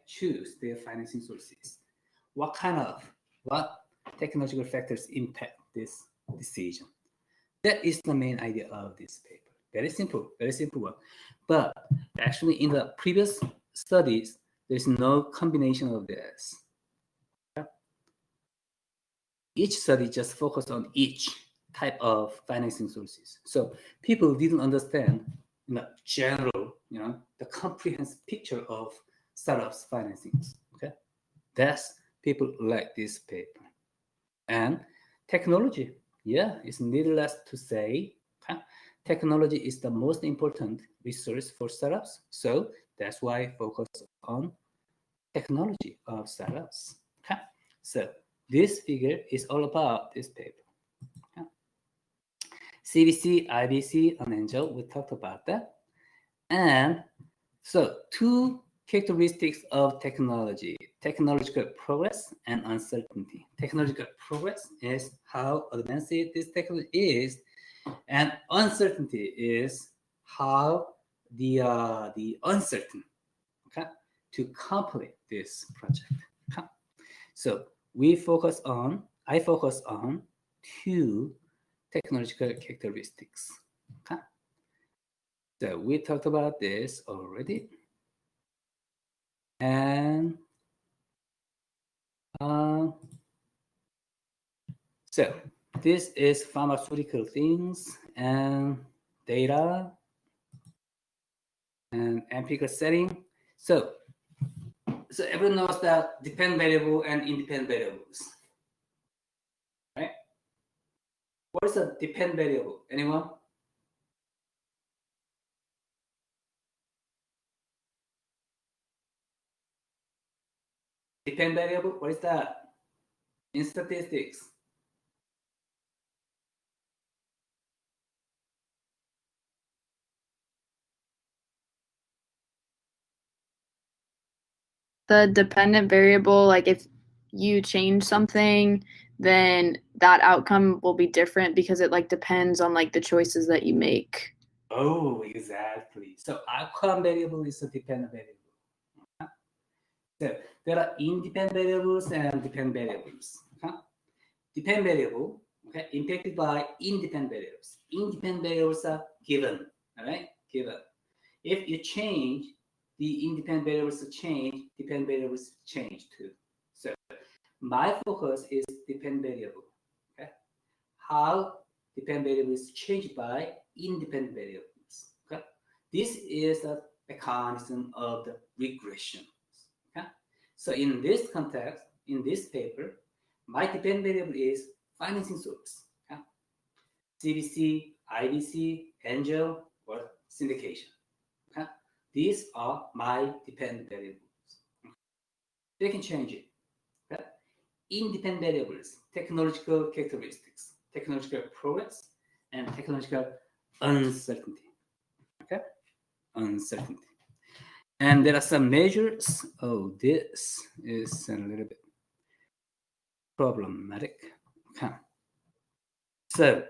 choose their financing sources. What technological factors impact this decision? That is the main idea of this paper. Very simple one. But actually, in the previous studies, there's no combination of this. Each study just focused on each type of financing sources. So people didn't understand the general, the comprehensive picture of startups financings. Okay, that's people like this paper. And technology, it's needless to say, technology is the most important resource for startups. So that's why I focus on technology of startups. Okay, so this figure is all about this paper. Okay. CVC, IVC, and angel, we talked about that. And so two characteristics of technology: technological progress and uncertainty. Technological progress is how advanced this technology is, and uncertainty is how the uncertain, to complete this project. Okay. So I focus on two technological characteristics. Okay. So we talked about this already. And so this is pharmaceutical things and data and empirical setting. So everyone knows that dependent variable and independent variables, right? What is a dependent variable? Anyone? Dependent variable, what is that in statistics? The dependent variable, like if you change something, then that outcome will be different because it like depends on like the choices that you make. Oh, exactly. So outcome variable is a dependent variable. So there are independent variables and dependent variables. Dependent variable, impacted by independent variables. Independent variables are given, all right? Given. If you change, the independent variables change, dependent variables change too. So my focus is dependent variable. Okay? How dependent variables changed by independent variables. Okay? This is a mechanism of the regression. Okay? So in this context, in this paper, my dependent variable is financing source. Okay? CVC, IVC, angel, or syndication. Okay? These are my dependent variables. They can change it. Okay? Independent variables, technological characteristics, technological progress, and technological uncertainty. Okay? Uncertainty. And there are some measures. Oh, this is a little bit problematic. Okay. So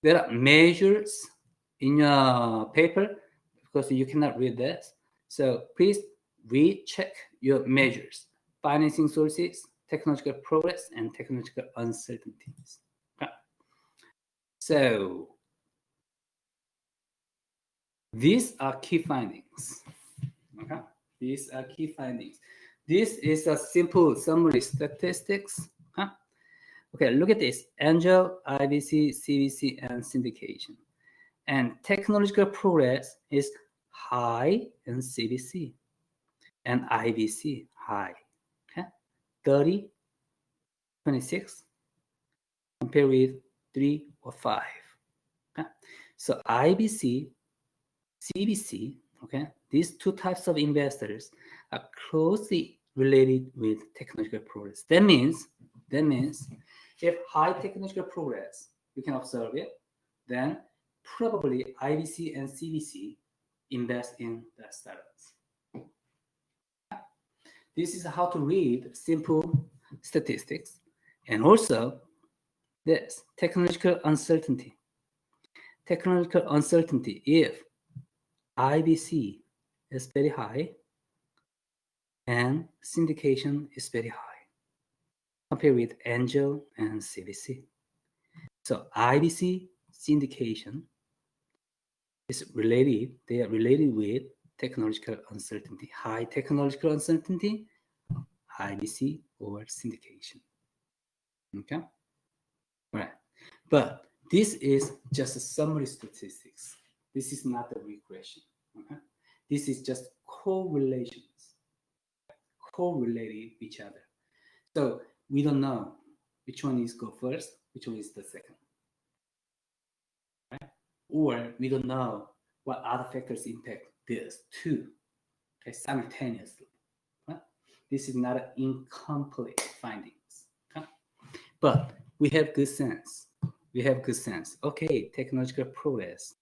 there are measures in your paper because you cannot read this. So please recheck your measures: financing sources, technological progress, and technological uncertainties. Okay. So these are key findings. Okay. These are key findings. This is a simple summary statistics. Okay, look at this: angel, IVC, CVC, and syndication. And technological progress is high in CVC. and IBC high. Okay, 30, 26, compared with 3 or 5. Okay, so IBC, CBC, okay, these two types of investors are closely related with technological progress. That means if high technological progress, we can observe it, then probably IBC and CBC invest in the startups. This is how to read simple statistics, and also this technological uncertainty. Technological uncertainty, if IBC is very high and syndication is very high compared with angel and CVC. So IBC syndication is related, they are related with technological uncertainty. High technological uncertainty, IBC or syndication. Okay? All right. But this is just a summary statistics. This is not a regression. Okay? This is just correlations, correlated each other. So we don't know which one is go first, which one is the second. Right? Or we don't know what other factors impact this too, okay, simultaneously. Right? This is not an incomplete findings. Okay? But we have good sense. We have good sense. Okay, technological progress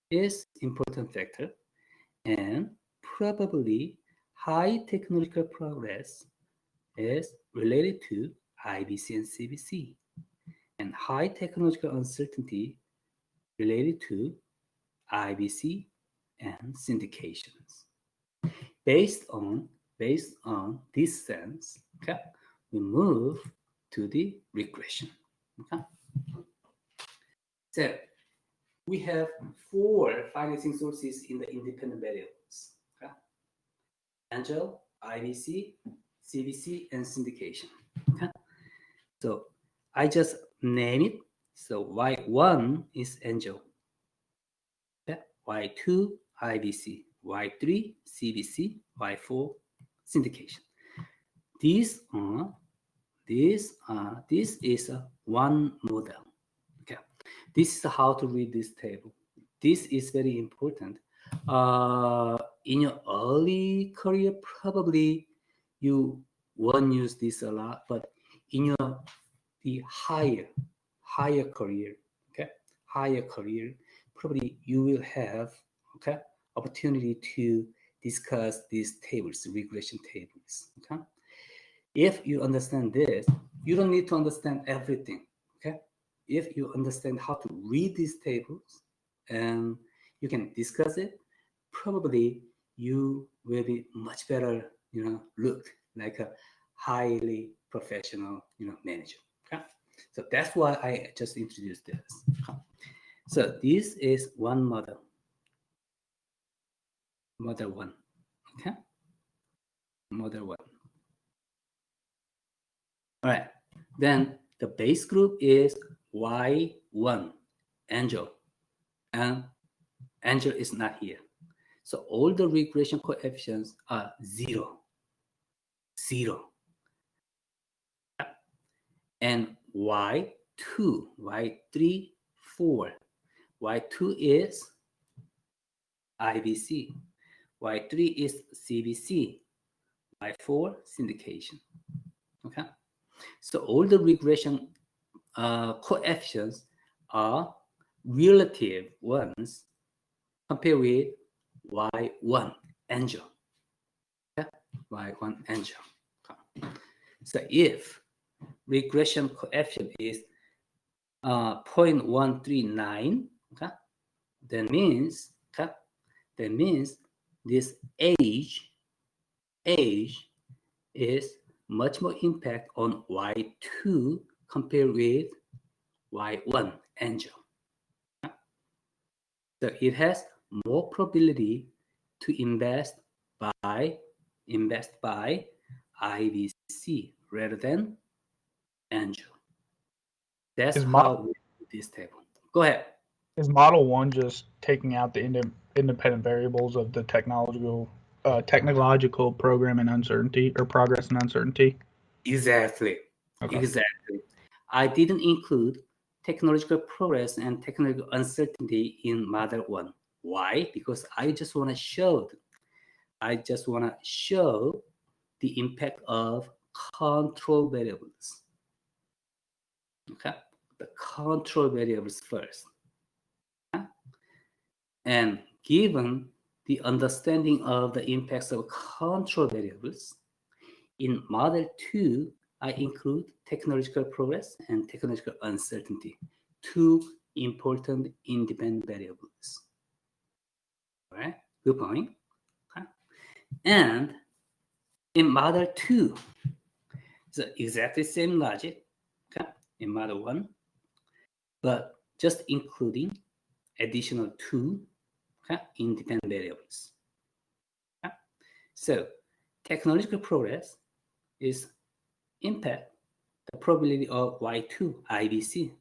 is important factor, and probably high technological progress is related to IBC and CBC, and high technological uncertainty related to IBC and syndications. Based on this sense, okay, we move to the regression. Okay. So we have 4 financing sources in the independent variables. Okay? Angel, IBC, CBC, and syndication. Okay? So I just name it. So Y1 is angel. Okay? Y2, IBC. Y3, CBC. Y4, syndication. This is a one model. Okay, this is how to read this table. This is very important. In your early career, probably you won't use this a lot, but in the higher career, okay, higher career, probably you will have, okay, opportunity to discuss these tables, regression tables. Okay, if you understand this, you don't need to understand everything. Okay, if you understand how to read these tables and you can discuss it, probably you will be much better, looked like a highly professional, manager. Okay, so that's why I just introduced this. Okay. So this is one model, model 1. Okay, model 1. All right, then the base group is Y1, angel, and angel is not here. So all the regression coefficients are 0. And Y2, Y3, 4. Y2 is IBC. Y3 is CBC. Y4, syndication. Okay. So all the regression coefficients are relative ones compared with Y1 angel. Okay? Y1 angel. Okay. So if regression coefficient is 0.139, okay, that means this age is much more impact on Y2 compared with Y1 angel. So it has more probability to invest by IBC rather than angel. That's how we do this table. Go ahead. Is model 1 just taking out the independent variables of the technological technological program and uncertainty, or progress and uncertainty. Exactly. Okay. Exactly. I didn't include technological progress and technological uncertainty in model 1. Why? Because I just want to show the impact of control variables. Okay, the control variables first. Okay? And given the understanding of the impacts of control variables, in model 2, I include technological progress and technological uncertainty, two important independent variables. All right, good point. Okay. And in model 2, it's exactly same logic, okay, in model 1, but just including additional two, okay, independent variables. Okay. So technological progress is impact the probability of Y2 IBC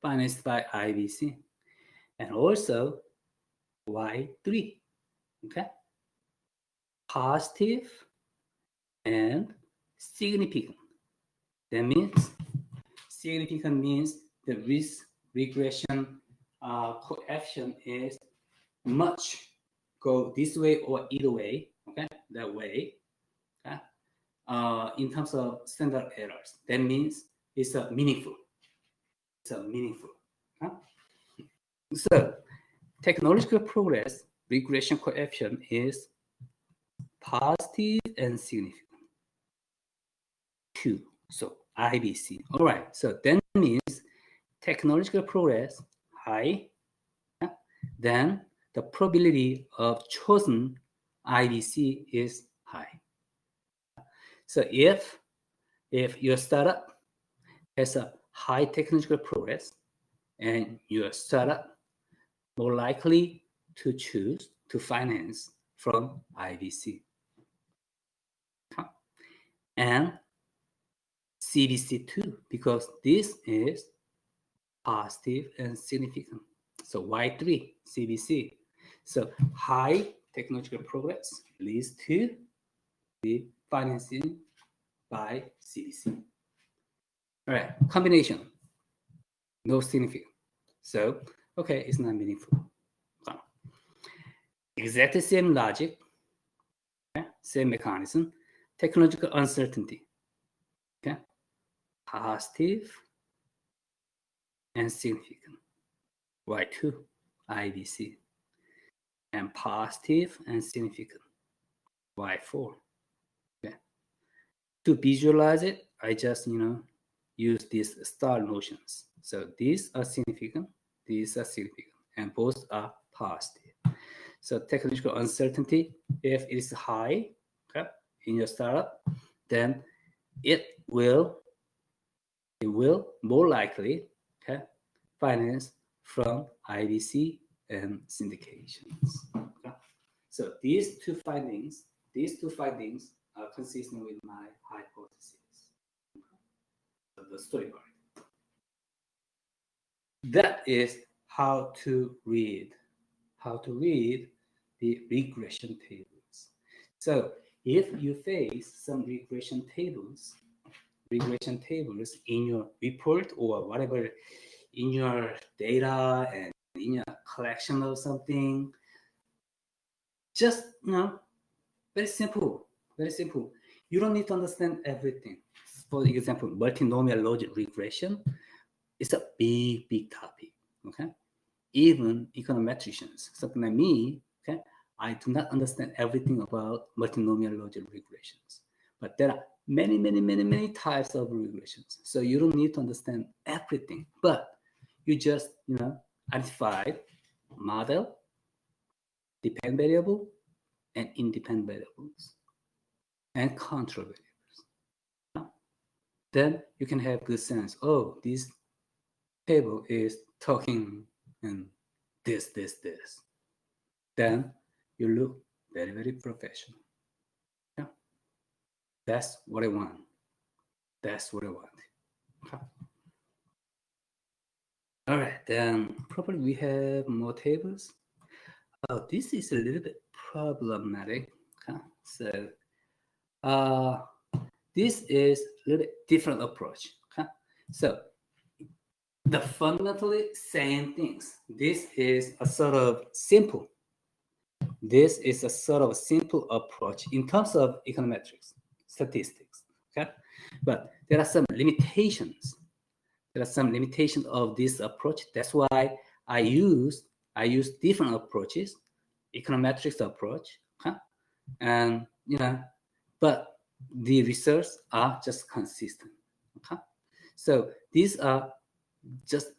financed by IBC, and also Y3, okay, positive and significant. That means significant means the risk regression coefficient is much go this way or either way, okay, that way, okay, in terms of standard errors. That means it's meaningful. It's meaningful. Okay? So technological progress regression coefficient is positive and significant. 2. So IBC. All right. So that means technological progress high, yeah? Then the probability of chosen IBC is high. So if your startup has a high technological progress and your startup more likely to choose to finance from IBC. And CBC2, because this is positive and significant. So Y3, CBC. So high technological progress leads to the financing by CBC. All right, combination, no significant. So, okay, it's not meaningful. Exactly same logic, okay? Same mechanism, technological uncertainty, okay? Positive and significant, Y2, IBC, and positive and significant, Y4, okay? To visualize it, I just, use these star notions. So these are significant, and both are positive. So technological uncertainty, if it is high, okay, in your startup, then it will more likely, okay, finance from IBC and syndications. Okay? So these two findings are consistent with my hypothesis. The story part. That is how to read the regression tables. So if you face some regression tables in your report or whatever, in your data and in your collection of something, just, very simple. You don't need to understand everything. For example, multinomial logic regression is a big topic, okay? Even econometricians, something like me, okay, I do not understand everything about multinomial logic regressions. But there are many types of regressions. So you don't need to understand everything, but you just, identify model, dependent variable, and independent variables, and control variables. Then you can have good sense. Oh, this table is talking and this. Then you look very professional. Yeah. That's what I want. Okay. All right, then probably we have more tables. Oh, this is a little bit problematic. Okay. So this is a little bit different approach. Okay? So the fundamentally same things. This is a sort of simple. This is a sort of simple approach in terms of econometrics, statistics. Okay, but there are some limitations. There are some limitations of this approach. That's why I use different approaches, econometrics approach. Okay, and but the results are just consistent. Okay, so these are just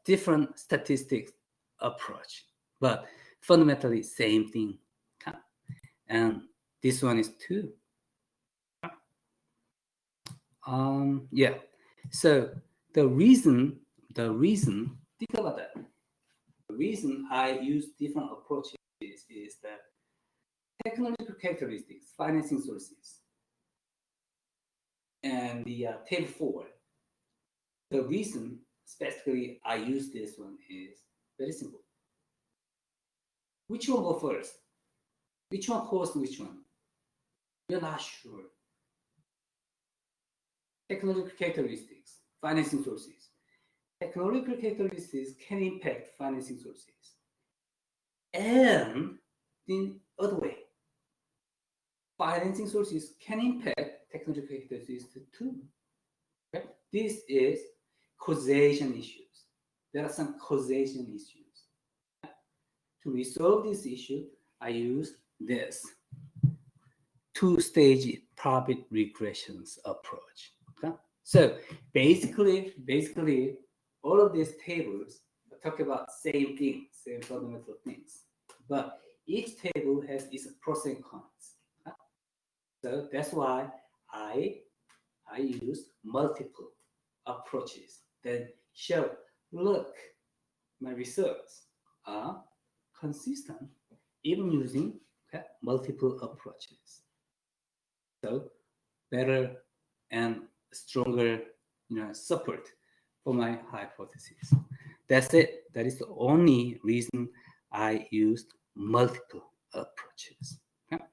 different statistics approach, but fundamentally same thing. Okay? And this one is too. Yeah. So the reason think about that. The reason I use different approaches is that technological characteristics, financing sources, and the table 4. The reason specifically I use this one is very simple. Which one go first? Which one caused which one? We're not sure. Technological characteristics, financing sources. Technological characteristics can impact financing sources. And the other way, financing sources can impact technological characteristics too. Okay? This is causation issues. There are some causation issues. To resolve this issue, I use this two-stage profit regressions approach. Okay? So basically, all of these tables talk about same thing, same fundamental things, but each table has its pros and cons. Okay? So that's why I use multiple approaches that show, look, my results are consistent even using multiple approaches. So better and stronger support for my hypothesis. That's it. That is the only reason I used multiple approaches. Okay?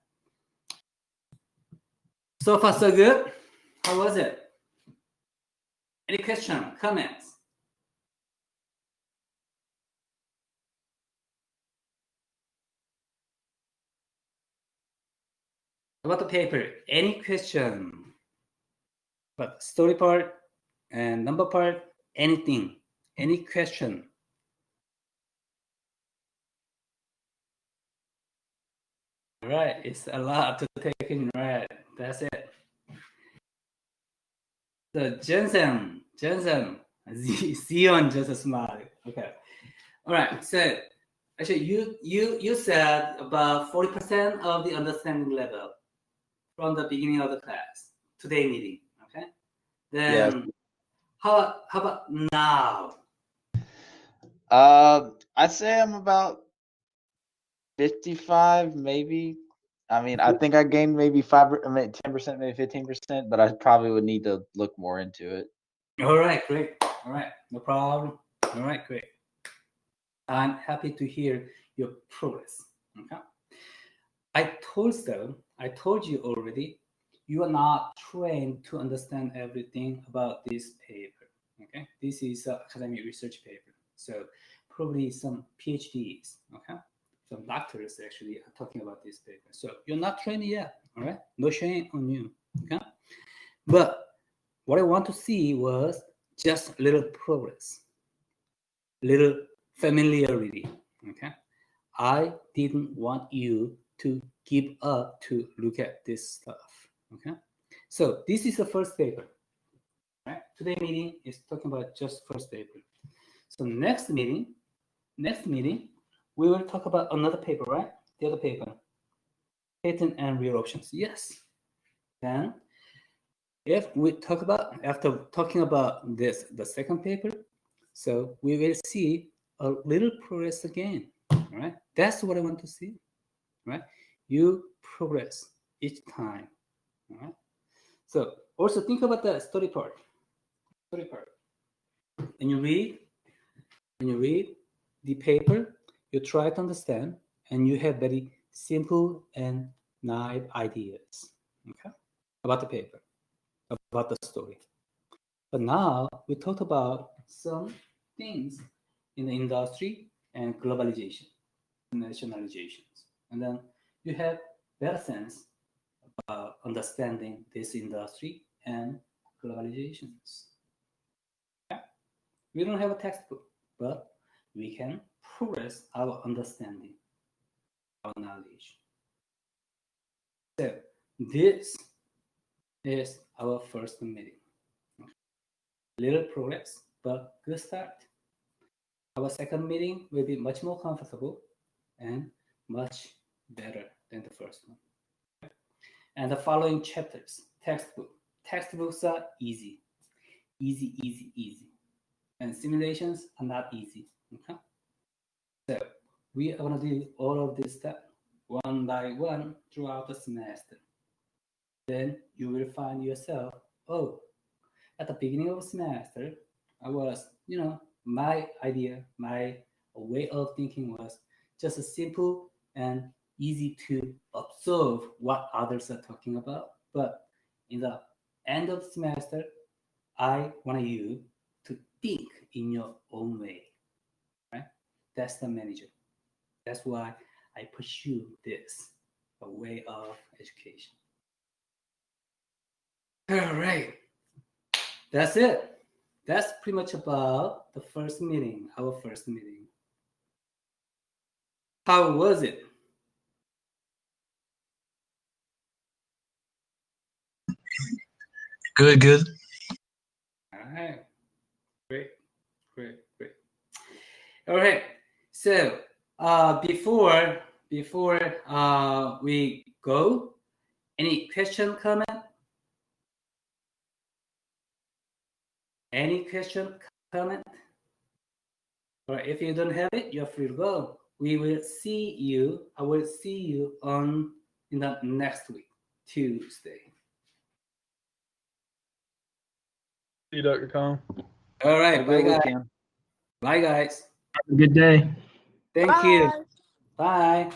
So far so good. How was it? Any question, comments? About the paper, any question? But story part and number part, anything, any question? All right, it's a lot to take in, right? That's it. So Jensen, Zion just smiled. Okay. All right. So actually, you said about 40% of the understanding level from the beginning of the class, today meeting. Okay. Then Yes. how about now? I'd say I'm about 55, maybe. I mean, I think I gained maybe 10%, maybe 15%, but I probably would need to look more into it. All right, great. All right, no problem. All right, great. I'm happy to hear your progress. Okay. I told you already, you are not trained to understand everything about this paper. Okay, this is an academic research paper. So probably some PhDs, okay, some doctors actually are talking about this paper. So you're not trained yet. All right, no shame on you. Okay, but what I want to see was just little progress, little familiarity. Okay, I didn't want you to give up to look at this stuff. Okay, so this is the first paper. Right? Today meeting is talking about just first paper. So next meeting, we will talk about another paper, right? The other paper, patent and real options. Yes. Then, if we talk about after talking about this, the second paper, so we will see a little progress again. All right, that's what I want to see. Right, you progress each time. All right. So also think about the story part. When you read the paper, you try to understand, and you have very simple and 9 ideas, okay, about the paper, about the story. But now we talked about some things in the industry and globalization, nationalizations. And then you have better sense about understanding this industry and globalizations. Okay? We don't have a textbook, but we can progress our understanding, our knowledge. So this is our first meeting. Little progress, but good start. Our second meeting will be much more comfortable and much better than the first one. And the following chapters, textbooks are easy. And simulations are not easy. Okay? So we are going to do all of this stuff one by one throughout the semester. Then you will find yourself, oh, at the beginning of the semester, I was, my idea, my way of thinking was just a simple and easy to observe what others are talking about. But in the end of the semester, I want you to think in your own way, right? That's the manager. That's why I pursue this, a way of education. All right. That's it. That's pretty much about the first meeting, our first meeting. How was it? Good. All right. Great. All right. So before we go, any question, comment? Any question, comment? Or if you don't have it, you're free to go. We will see you. I will see you in the next week, Tuesday. See you, Dr. Kong. All right. Bye, guys. Bye, guys. Have a good day. Thank you. Bye.